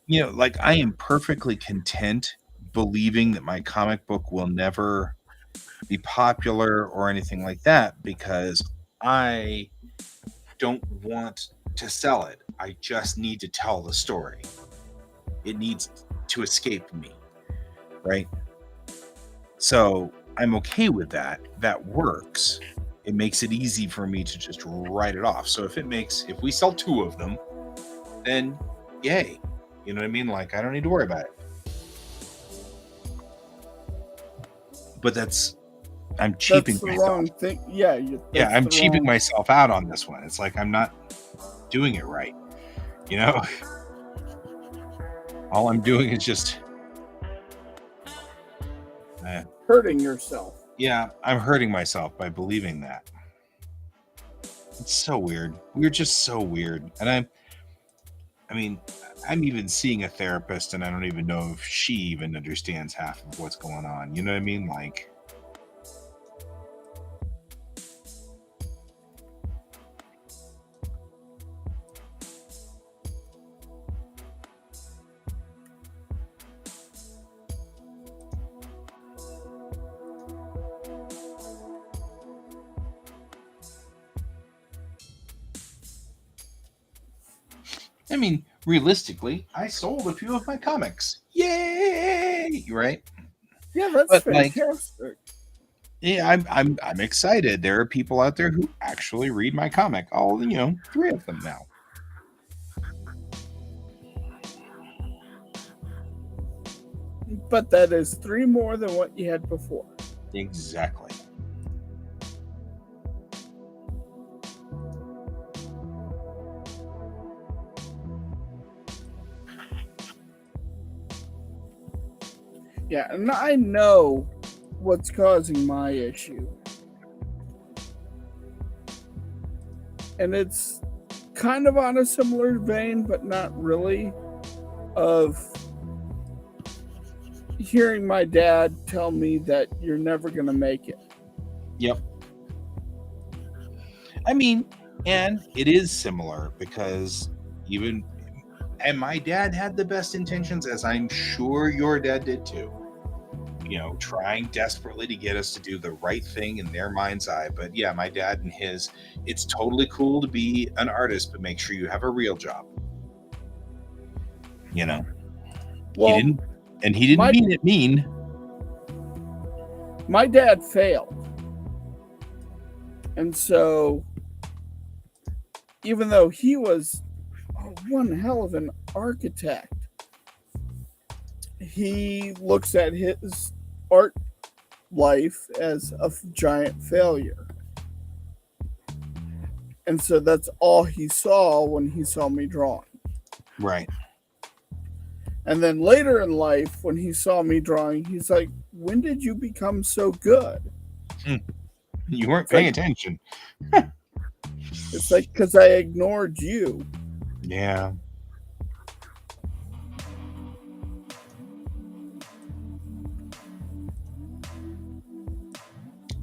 you know, like I am perfectly content believing that my comic book will never be popular or anything like that because I don't want to sell it. I just need to tell the story. It needs to escape me, right? So I'm okay with that. That works. It makes it easy for me to just write it off. So if we sell 2 of them, then yay. You know what I mean? Like I don't need to worry about it. But I'm cheaping the myself. wrong thing. Yeah, I'm cheaping myself out on this one. It's like I'm not doing it right. You know? All I'm doing is just hurting yourself. Yeah, I'm hurting myself by believing that. It's so weird. We're just so weird. And I'm even seeing a therapist and I don't even know if she even understands half of what's going on. You know what I mean? Like, I mean, realistically, I sold a few of my comics. Yay! Right? Yeah, that's but fantastic. Like, yeah, I'm excited. There are people out there who actually read my comic. All 3 of them now. But that is 3 more than what you had before. Exactly. Yeah, and I know what's causing my issue. And it's kind of on a similar vein, but not really, of hearing my dad tell me that you're never going to make it. Yep. I mean, and it is similar because and my dad had the best intentions, as I'm sure your dad did too. Trying desperately to get us to do the right thing in their mind's eye. But yeah, my dad and his, it's totally cool to be an artist, but make sure you have a real job. Well, he didn't mean it mean. My dad failed. And so, even though he was one hell of an architect, he looks at his art life as a giant failure. And so that's all he saw when he saw me drawing. Right. And then later in life, when he saw me drawing, he's like, when did you become so good? You weren't paying attention. It's like, because I ignored you. Yeah.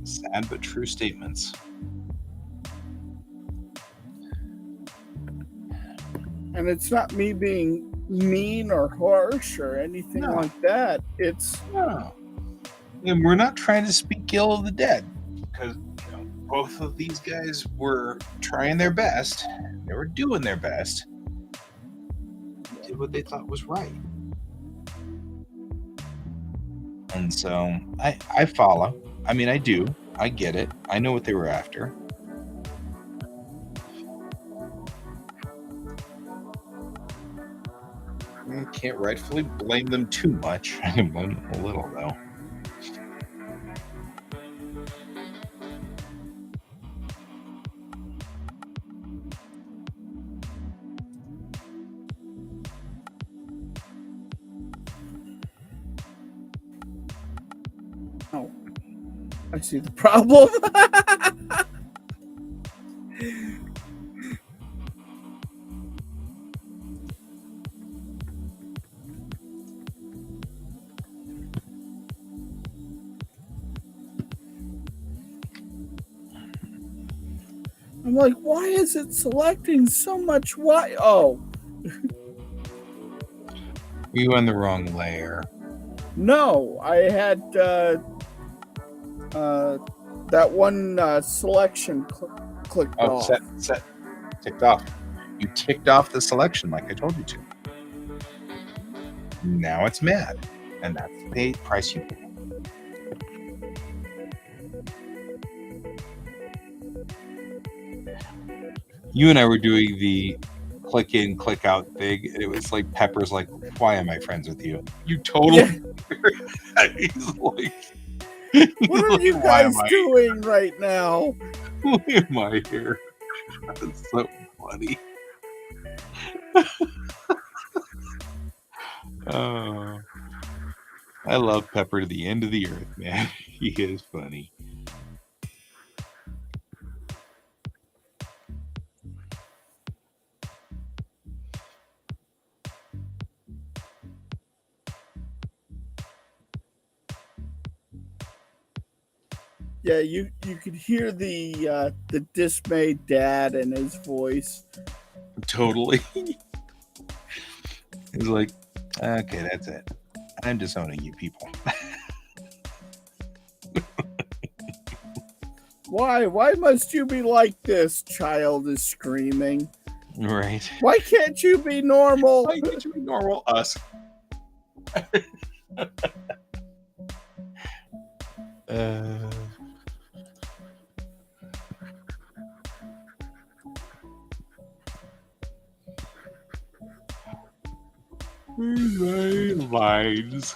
Sad but true statements. And it's not me being mean or harsh or anything like that. It's and we're not trying to speak ill of the dead, because both of these guys were trying their best. They were doing their best. They did what they thought was right. And so I follow. I mean, I do. I get it. I know what they were after. I can't rightfully blame them too much. I can blame them a little, though. Oh, I see the problem. I'm like, why is it selecting so much white? Oh, You on the wrong layer. no, I had that one selection clicked Oh, off. set, ticked off. You ticked off the selection like I told you to. Now it's mad, and that's the price you pay. You and I were doing the click in, click out thing, and it was like Pepper's like, "Why am I friends with you? You totally." Yeah. He's like, What are you guys doing right now? Why am I here? That's so funny. Oh, I love Pepper to the end of the earth, man. He is funny. Yeah, you could hear the dismayed dad in his voice. Totally. He's like, okay, that's it. I'm disowning you people. Why must you be like this? Child is screaming. Right. Why can't you be normal? Why can't you be normal? Us. Lines.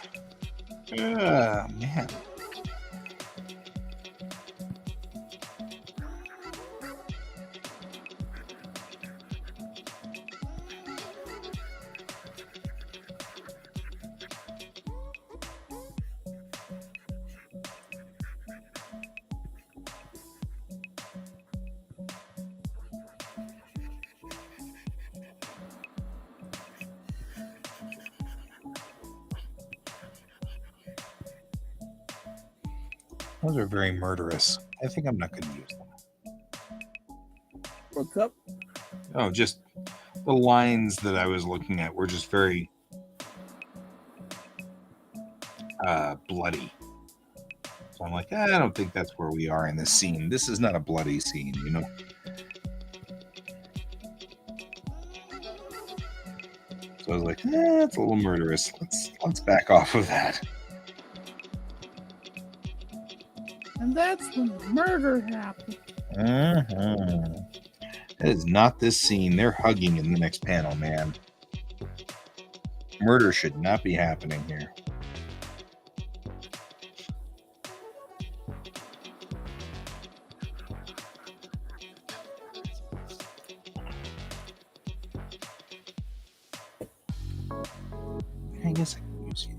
Ah, man. Those are very murderous. I think I'm not going to use them. What's up? Oh, just the lines that I was looking at were just very bloody. So I'm like, I don't think that's where we are in this scene. This is not a bloody scene, you know? So I was like, it's a little murderous. Let's back off of that. And that's when murder happened. Uh-huh. That is not this scene. They're hugging in the next panel, man. Murder should not be happening here. I guess I can use you.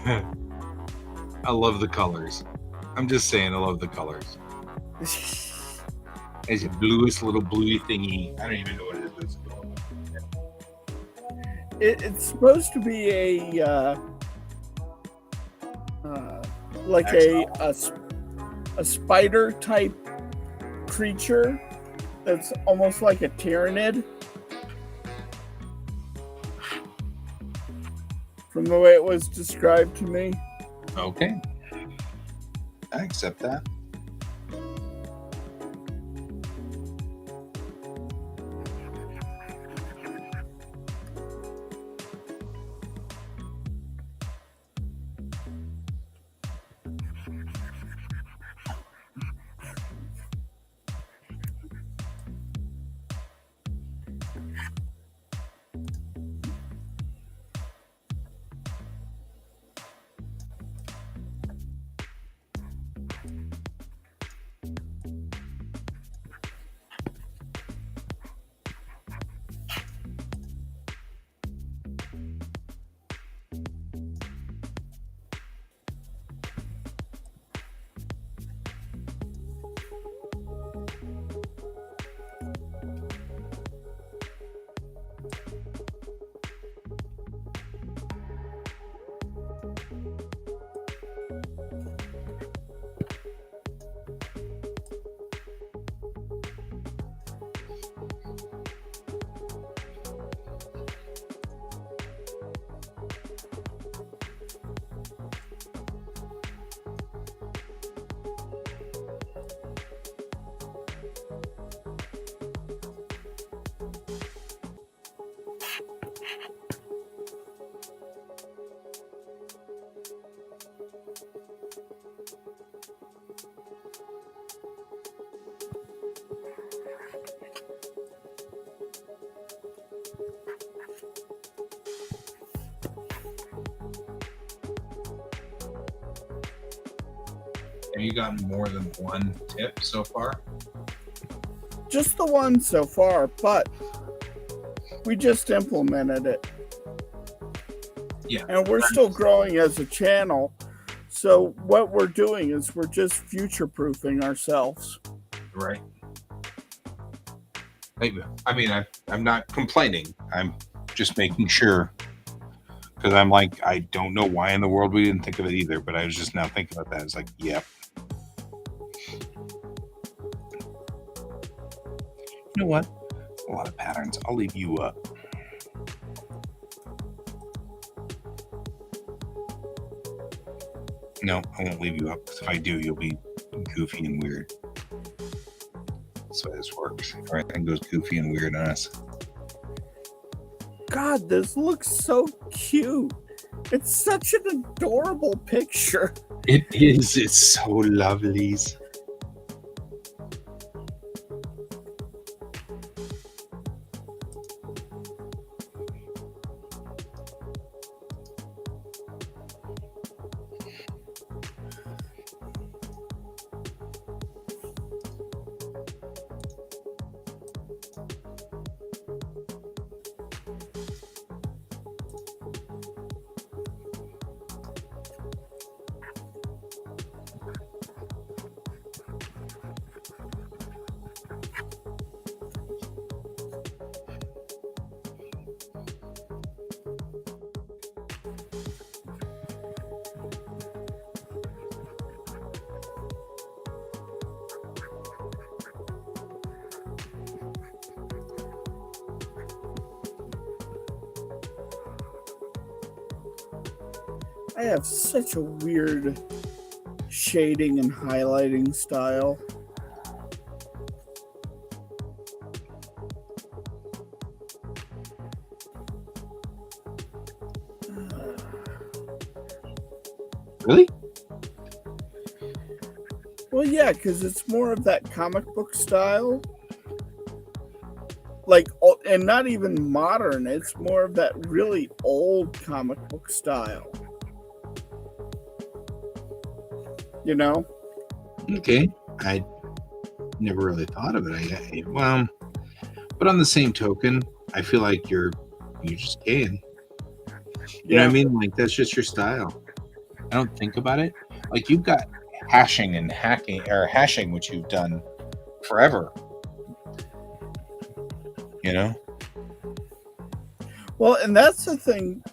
I love the colors. I'm just saying, I love the colors. It's a bluest little bluey thingy. I don't even know what it is. It's supposed to be a like a spider type creature that's almost like a tyrannid. From the way it was described to me. Okay. I accept that. Have you gotten more than one tip so far? Just the one so far, but we just implemented it. Yeah. And we're still growing as a channel. So what we're doing is we're just future-proofing ourselves. Right. I mean, I'm not complaining. I'm just making sure. Because I'm like, I don't know why in the world we didn't think of it either, but I was just now thinking about that. It's like, yep. You know what? A lot of patterns. I'll leave you up. No, I won't leave you up. Because if I do, you'll be goofy and weird. That's why this works. Everything goes goofy and weird on us. God, this looks so cute. It's such an adorable picture. It is. It's so lovely. I have such a weird shading and highlighting style. Really? Well, yeah, because it's more of that comic book style. Like, and not even modern. It's more of that really old comic book style. You know? Okay. I never really thought of it. Well, but on the same token, I feel like you just can. You know what I mean? Like, that's just your style. I don't think about it. Like you've got hashing and hashing, which you've done forever. You know? Well, and that's the thing.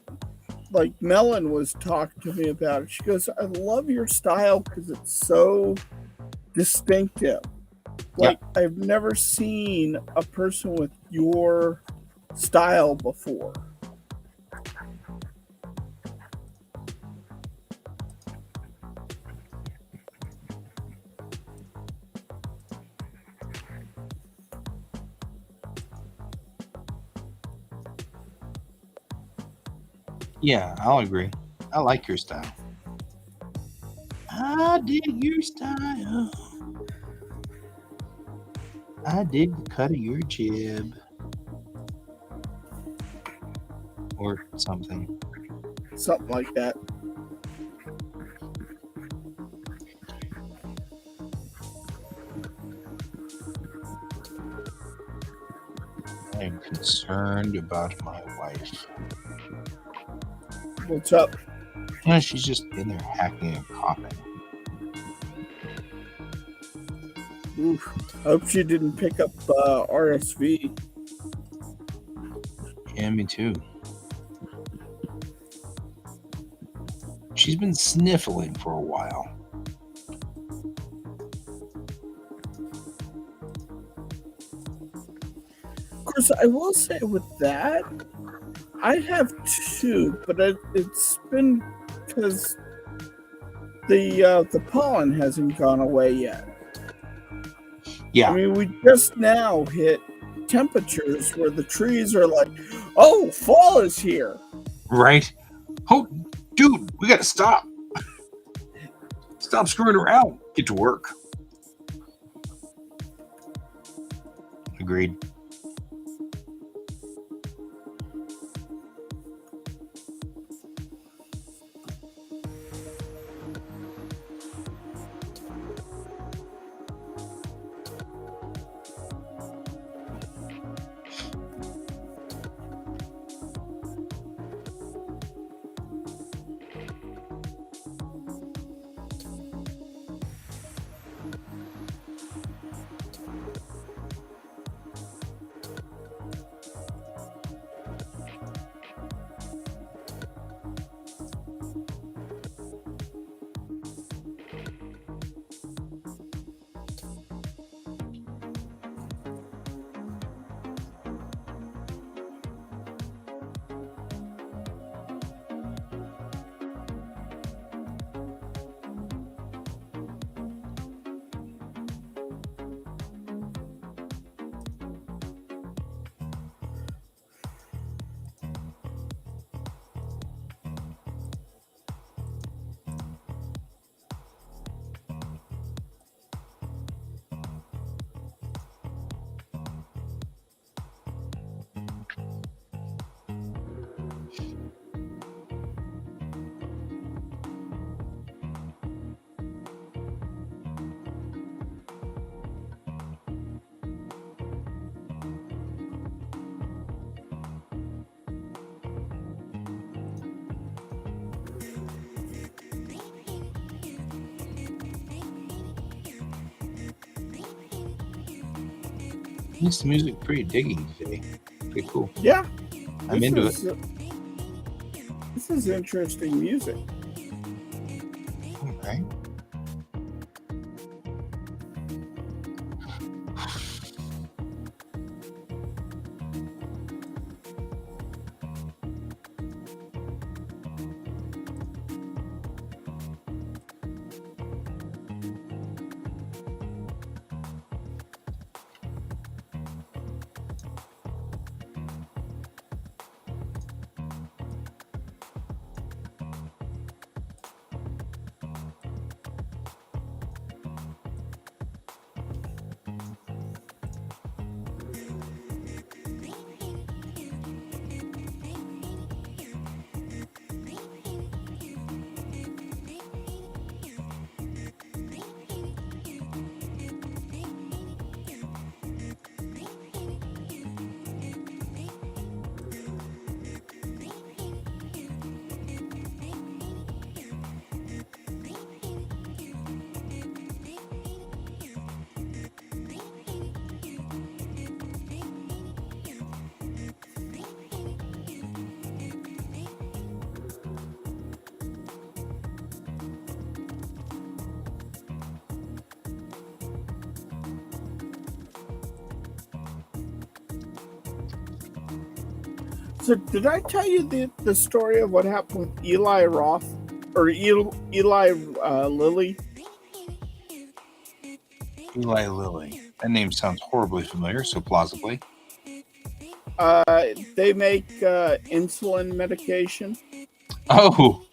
Like Melon was talking to me about it. She goes, "I love your style because it's so distinctive. Like I've never seen a person with your style before." Yeah, I'll agree. I like your style. I dig your style. I dig the cut of your jib. Or something. Something like that. I am concerned about my wife. What's up? Yeah, she's just in there hacking and coughing. Oof. I hope she didn't pick up RSV. Yeah, me too. She's been sniffling for a while. Of course, I will say with that, I have two, but it's been because the pollen hasn't gone away yet. Yeah. I mean, we just now hit temperatures where the trees are like, "Oh, fall is here." Right? Oh, dude, we gotta stop. Stop screwing around. Get to work. Agreed. This music pretty diggy today. Pretty cool. Yeah, I'm into it. This is interesting music. All right. So did I tell you the story of what happened with Eli Roth or Eli Lilly? Eli Lilly. That name sounds horribly familiar, so plausibly. They make insulin medication Oh,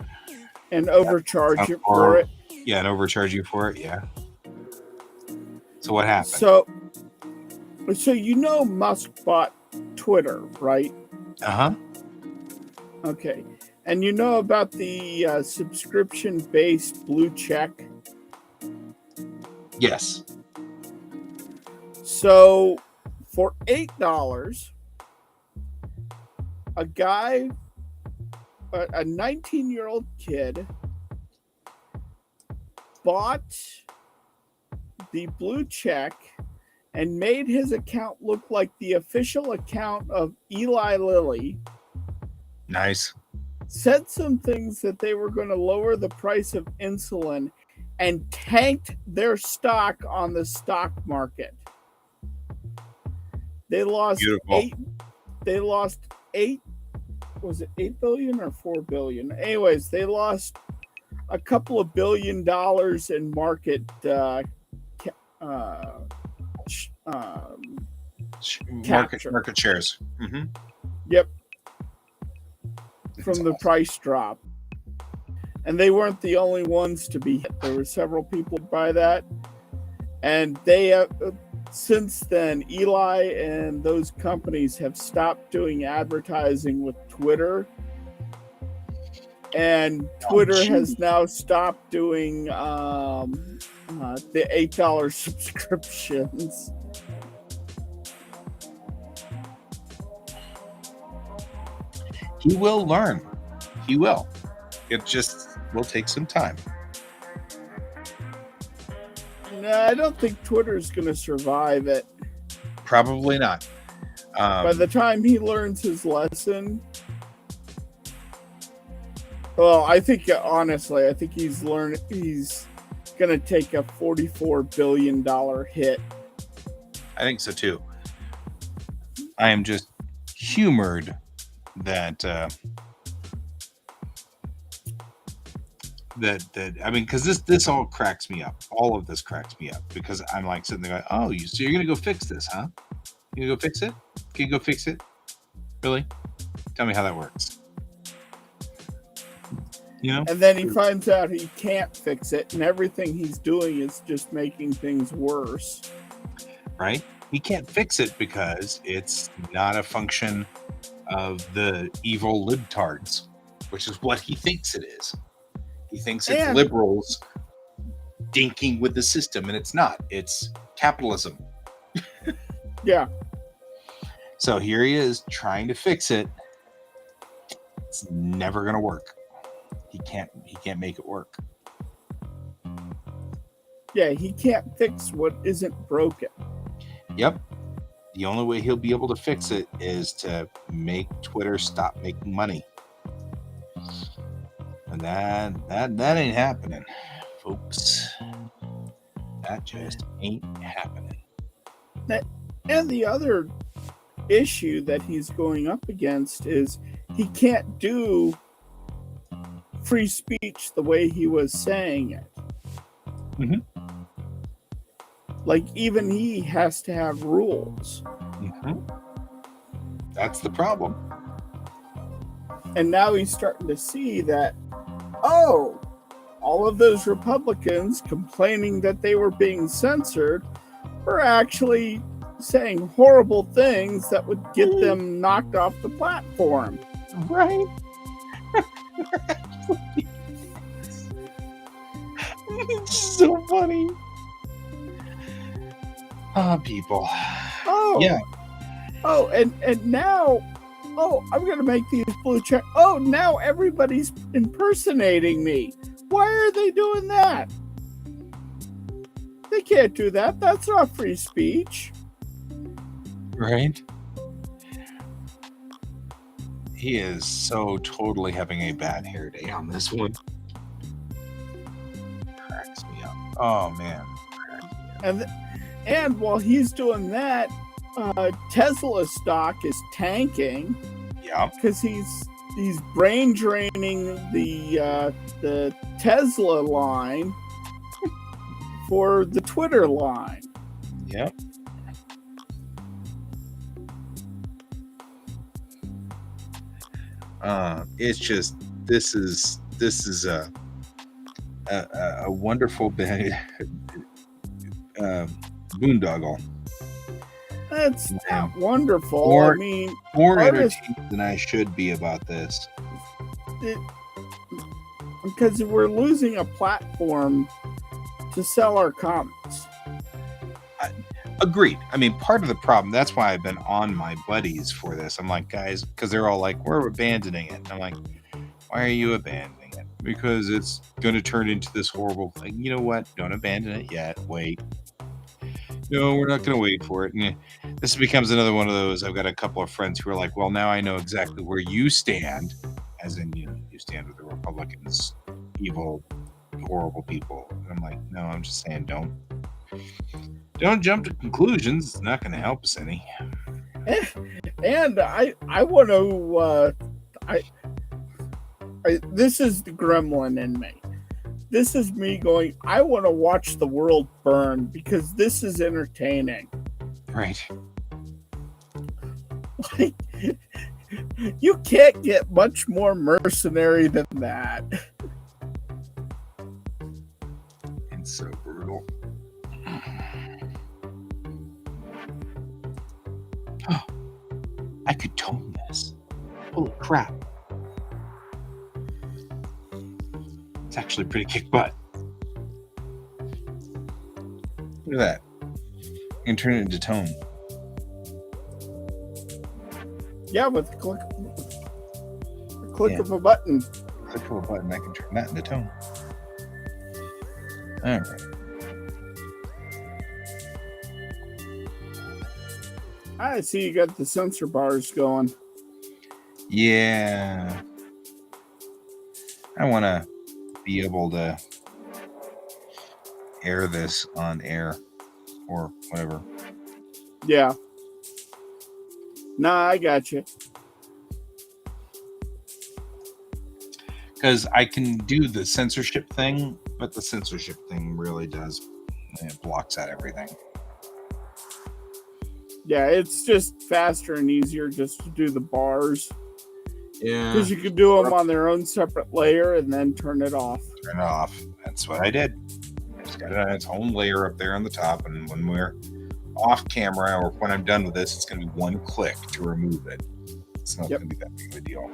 and overcharge sounds you for horrible. it. Yeah, and overcharge you for it. Yeah. So what happened? So you know Musk bought Twitter, right? Uh-huh. Okay. And you know about the subscription-based blue check? Yes. So for $8, a guy, a 19-year-old kid, bought the blue check and made his account look like the official account of Eli Lilly. Nice. Said some things that they were going to lower the price of insulin and tanked their stock on the stock market. They lost Beautiful. They lost eight. Was it 8 billion or 4 billion? Anyways, they lost a couple of $1 billion in market market shares. Mm-hmm. Yep. From the price drop. And they weren't the only ones to be hit. There were several people by that. And they, since then, Eli and those companies have stopped doing advertising with Twitter. And Twitter has now stopped doing the $8 subscriptions. He will learn. He will. It just will take some time. No, I don't think Twitter's going to survive it. Probably not. By the time he learns his lesson, well, I think honestly, I think he's going to take a $44 billion hit. I think so too. I am just humored that I mean, because this all cracks me up. All of this cracks me up because I'm like sitting there going, "Oh, so you're gonna go fix this, huh? You gonna go fix it? Can you go fix it? Really? Tell me how that works." You know? And then he finds out he can't fix it, and everything he's doing is just making things worse. Right? He can't fix it because it's not a function of the evil libtards, which is what he thinks it is. He thinks it's liberals dinking with the system, and it's not. It's capitalism. Yeah. So here he is trying to fix it. It's never going to work. He can't make it work. Yeah, he can't fix what isn't broken. Yep. The only way he'll be able to fix it is to make Twitter stop making money. And that ain't happening, folks. That just ain't happening. And the other issue that he's going up against is he can't do free speech the way he was saying it. Mm-hmm. Like, even he has to have rules. Mm-hmm. That's the problem. And now he's starting to see that, oh, all of those Republicans complaining that they were being censored were actually saying horrible things that would get them knocked off the platform. Right? It's so funny. People. Oh. Yeah. Oh, and now, oh, I'm going to make these blue check. Oh, now everybody's impersonating me. Why are they doing that? They can't do that. That's not free speech. Right? He is so totally having a bad hair day on this one. Cracks me up. Oh, man. And while he's doing that, Tesla stock is tanking. Yeah. because he's brain draining the Tesla line for the Twitter line. Yep. It's just this is a wonderful boondoggle. That's Yeah. not wonderful. More- I mean, More artists- entertained than I should be about this. because we're losing a platform to sell our comics. Agreed. I mean, part of the problem, that's why I've been on my buddies for this. I'm like, guys, because they're all like, we're abandoning it. And I'm like, why are you abandoning it? Because it's going to turn into this horrible thing. You know what? Don't abandon it yet. Wait. No, we're not going to wait for it. And this becomes another one of those. I've got a couple of friends who are like, well, now I know exactly where you stand. As in, you stand with the Republicans, evil, horrible people. And I'm like, no, I'm just saying, don't jump to conclusions. It's not going to help us any. And I want to. This is the gremlin in me. This is me going, I want to watch the world burn because this is entertaining. Right. Like, you can't get much more mercenary than that. It's so brutal. Oh, I could tone this. Holy crap. It's actually pretty kick butt. Look at that. You can turn it into tone. Yeah, with the click of a button. Click of a button, I can turn that into tone. All right. I see you got the sensor bars going. Yeah. I want to be able to air this on air or whatever. Yeah. Nah, I got you. Because I can do the censorship thing, but the censorship thing really does, it blocks out everything. Yeah, it's just faster and easier just to do the bars. Yeah. Because you could do them on their own separate layer and then turn it off. Turn it off. That's what I did. I just got it on its own layer up there on the top, and when we're off camera or when I'm done with this, it's going to be one click to remove it. It's not going to be that big of a deal.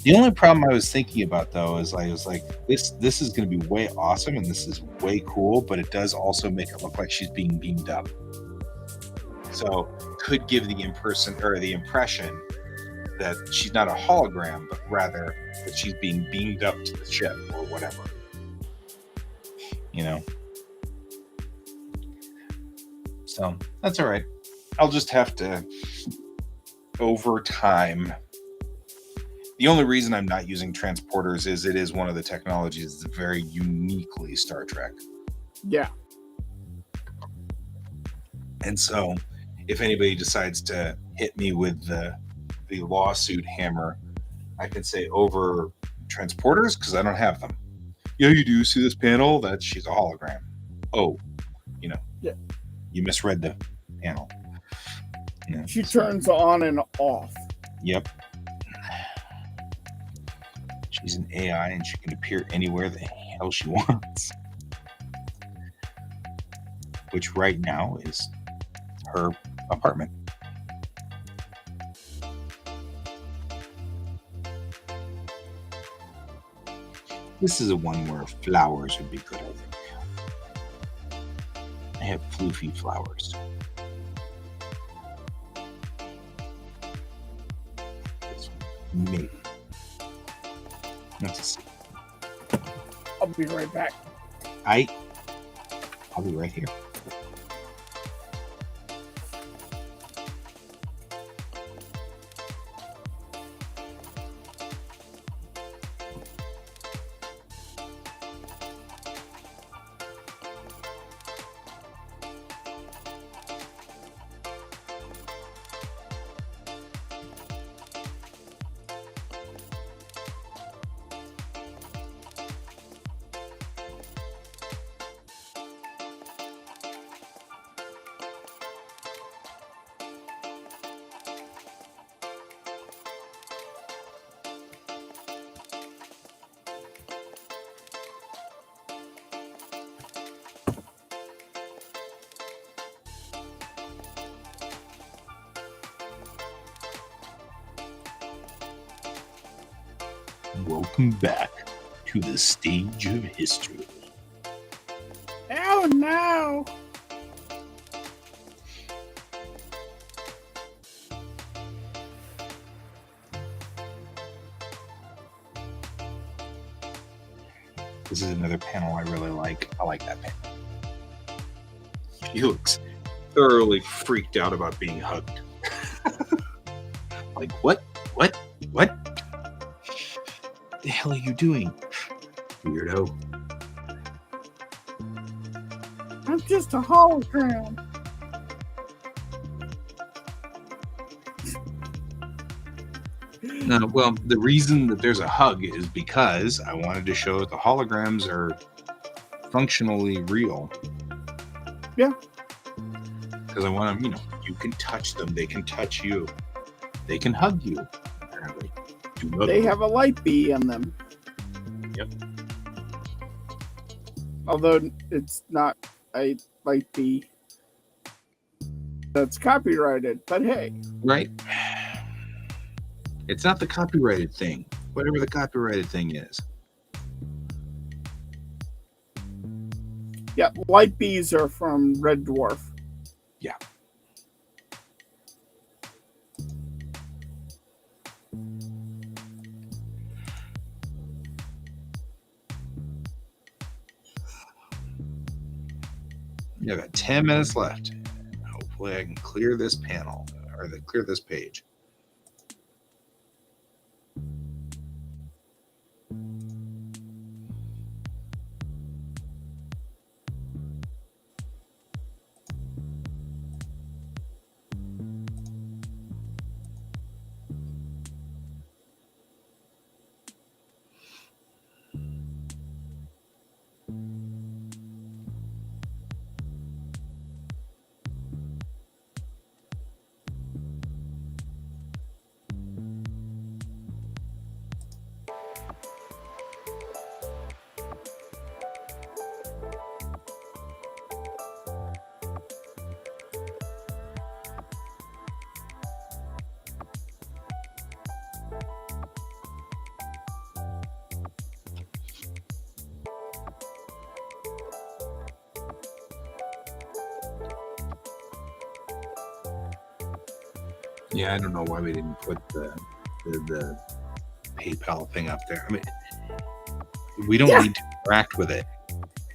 The only problem I was thinking about, though, is I was like, this is going to be way awesome and this is way cool, but it does also make it look like she's being beamed up. So could give the impression that she's not a hologram, but rather that she's being beamed up to the ship or whatever. So that's all right. I'll just have to, over time. The only reason I'm not using transporters is it is one of the technologies that's very uniquely Star Trek. Yeah. And so if anybody decides to hit me with the lawsuit hammer, I can say over transporters because I don't have them. Yeah, you do see this panel? She's a hologram. Oh, Yeah. You misread the panel. She turns on and off. Yep. She's an AI and she can appear anywhere the hell she wants. Which right now is her apartment. This is a one where flowers would be good, I think. I have floofy flowers. Maybe. Let's see. I'll be right back. I'll be right here. Welcome back to the stage of history. Oh no! This is another panel I really like. I like that panel. He looks thoroughly freaked out about being hugged. Like, what? What? What? What the hell are you doing? Weirdo. I'm just a hologram. Well, the reason that there's a hug is because I wanted to show that the holograms are functionally real. Yeah. Because I want to, you can touch them. They can touch you. They can hug you. Apparently. They have a light bee in them. Yep. Although it's not a light bee that's copyrighted, but hey. Right? It's not the copyrighted thing. Whatever the copyrighted thing is. Yeah, light bees are from Red Dwarf. Yeah. We have about 10 minutes left. Hopefully I can clear this panel or clear this page. Yeah, I don't know why we didn't put the PayPal thing up there. I mean, we don't need to interact with it.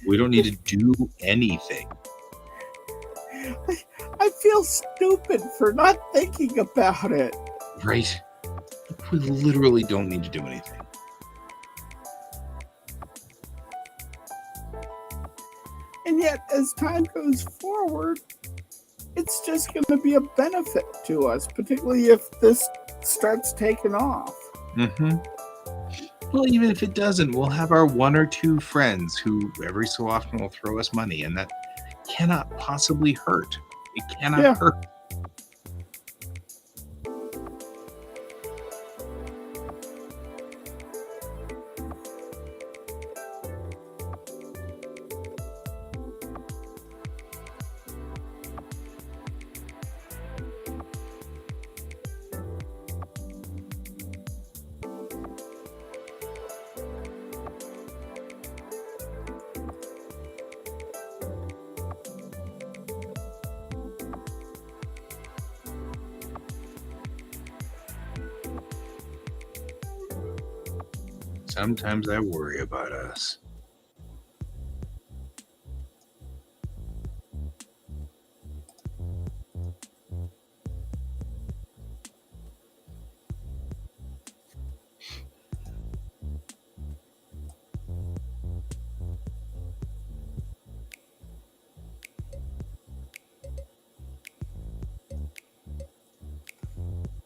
We don't need to do anything. I feel stupid for not thinking about it. Right? We literally don't need to do anything. And yet, as time goes forward, it's just going to be a benefit to us, particularly if this starts taking off. Mm-hmm. Well, even if it doesn't, we'll have our one or two friends who every so often will throw us money, and that cannot possibly hurt. It cannot hurt. Sometimes I worry about us.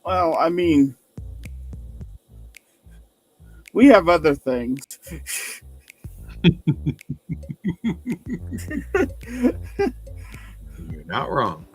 Well, I mean, we have other things. You're not wrong.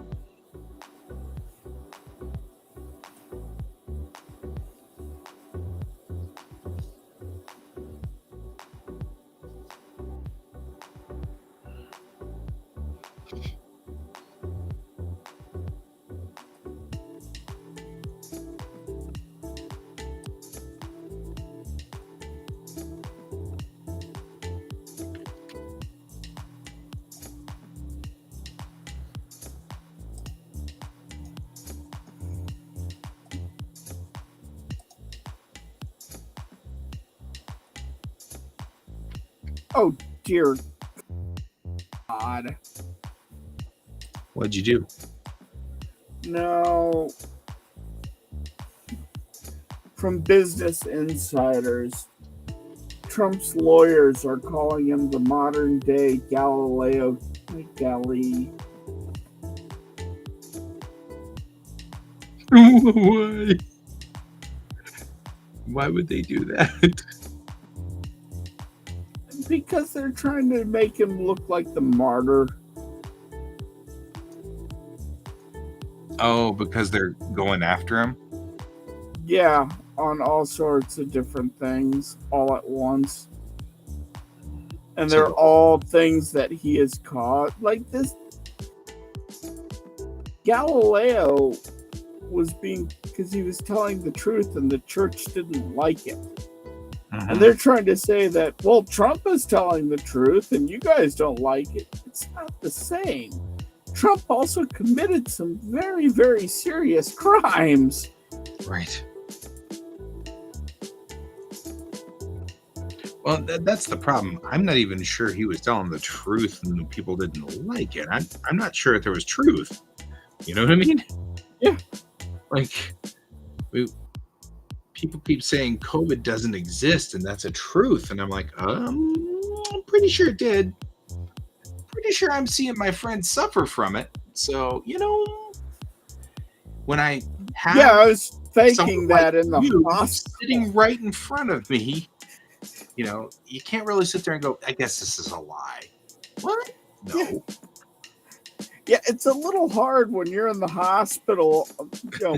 Oh dear God. What'd you do? No. From Business Insiders, Trump's lawyers are calling him the modern day Galileo Galilei. Why? Why would they do that? Because they're trying to make him look like the martyr. Oh, because they're going after him? Yeah, on all sorts of different things all at once. And they're all things that he has caused. Like this Galileo was being, because he was telling the truth and the church didn't like it. Mm-hmm. And they're trying to say that, well, Trump is telling the truth and you guys don't like it. It's not the same. Trump also committed some very, very serious crimes. Right. Well, that's the problem. I'm not even sure he was telling the truth and the people didn't like it. I'm not sure if there was truth. You know what I mean? Yeah. Like, people keep saying COVID doesn't exist and that's a truth. And I'm like, I'm pretty sure it did. Pretty sure I'm seeing my friends suffer from it. So, when I have I was thinking that in the hospital sitting right in front of me, you can't really sit there and go, I guess this is a lie. What? No. Yeah, it's a little hard when you're in the hospital,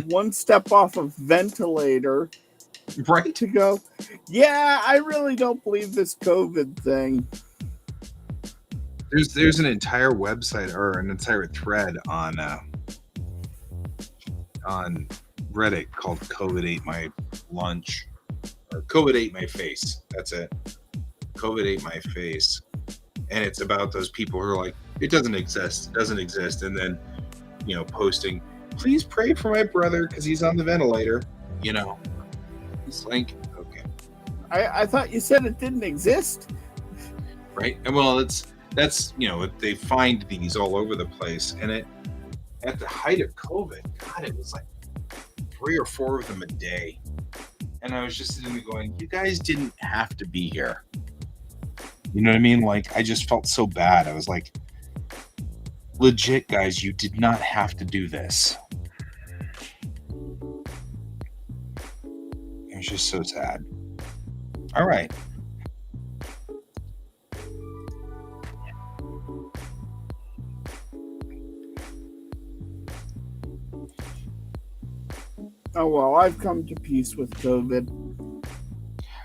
one step off a ventilator, right? To go, yeah, I really don't believe this COVID thing. There's an entire website or an entire thread on Reddit called COVID ate my lunch, or COVID ate my face. That's it. COVID ate my face. And it's about those people who are like, it doesn't exist, and then posting, please pray for my brother because he's on the ventilator. It's like, okay. I thought you said it didn't exist. Right. And well, that's they find these all over the place, and at the height of COVID, God, it was like 3 or 4 of them a day, and I was just sitting there going, you guys didn't have to be here. You know what I mean? Like, I just felt so bad. I was like, legit, guys, you did not have to do this. It was just so sad. All right. Oh, well, I've come to peace with COVID.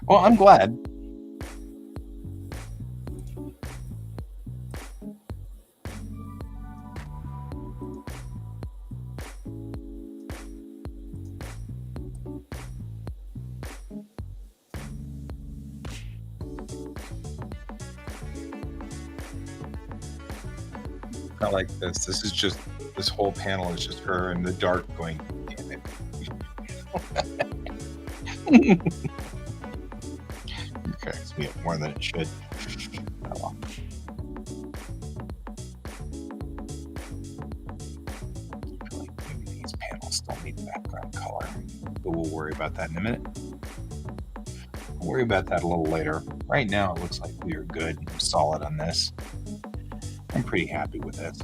Well, I'm glad. I like this. This whole panel is just her in the dark going, damn it. It cracks me up more than it should. Oh, well. I feel like maybe these panels still need background color, but we'll worry about that in a minute. We'll worry about that a little later. Right now, it looks like we are good and solid on this. I'm pretty happy with this.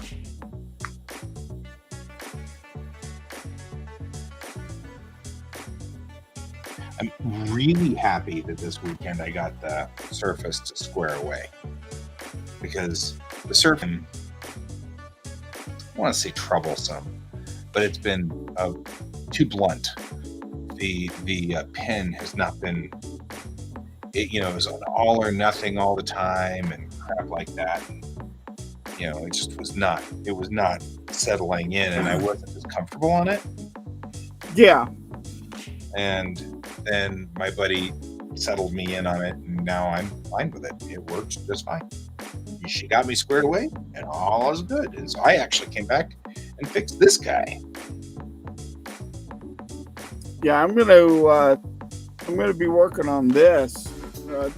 I'm really happy that this weekend I got the surface to square away, because the surface, I want to say troublesome, but it's been too blunt. The pen has not been, it was an all or nothing all the time and crap like that. And, it just was not settling in, and I wasn't as comfortable on it. Yeah. And then my buddy settled me in on it, and now I'm fine with it. It works just fine. She got me squared away, and all is good. And so I actually came back and fixed this guy. Yeah, I'm gonna be working on this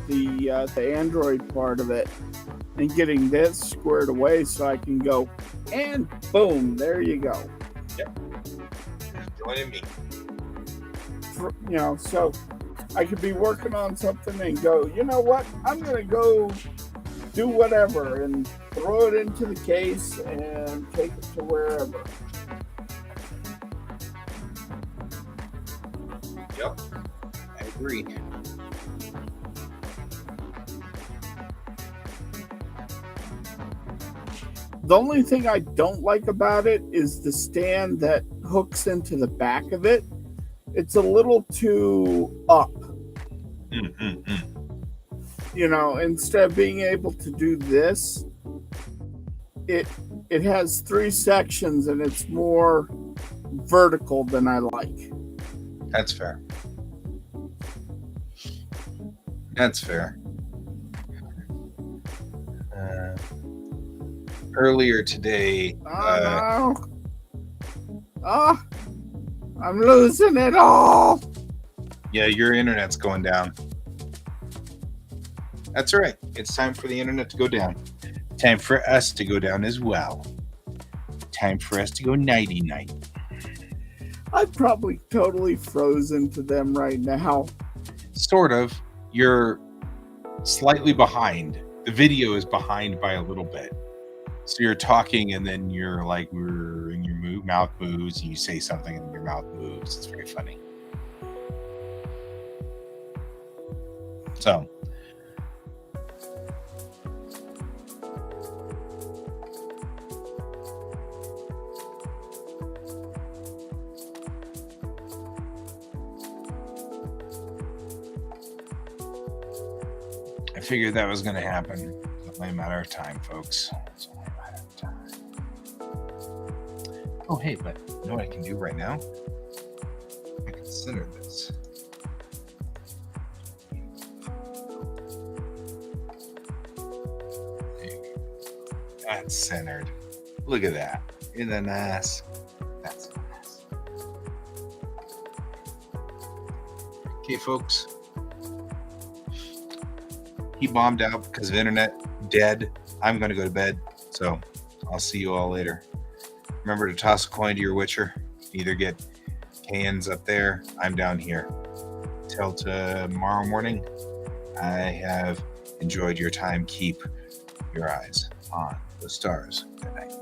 the Android part of it, and getting this squared away so I can go, and boom, there you go. Yep. Joining me. So I could be working on something and go, you know what? I'm gonna go do whatever and throw it into the case and take it to wherever. Yep, I agree. The only thing I don't like about it is the stand that hooks into the back of it. It's a little too up. Instead of being able to do this, it has 3 sections and it's more vertical than I like. That's fair. That's fair. Earlier today, I'm losing it all. Yeah, your internet's going down. That's all right. It's time for the internet to go down. Time for us to go down as well. Time for us to go nighty-night. I'd probably totally frozen to them right now. Sort of. You're slightly behind. The video is behind by a little bit. So you're talking and then you're like, and your mouth moves and you say something and your mouth moves. It's very funny. So. I figured that was going to happen. It's only a matter of time, folks. It's only a matter of time. Oh, hey, but you know what I can do right now? I can center this. That's centered. Look at that. Isn't that nice? That's nice. Okay, folks. He bombed out because of internet. Dead. I'm going to go to bed. So I'll see you all later. Remember to toss a coin to your Witcher. Either get cans up there. I'm down here. Till tomorrow morning. I have enjoyed your time. Keep your eyes on the stars. Good night.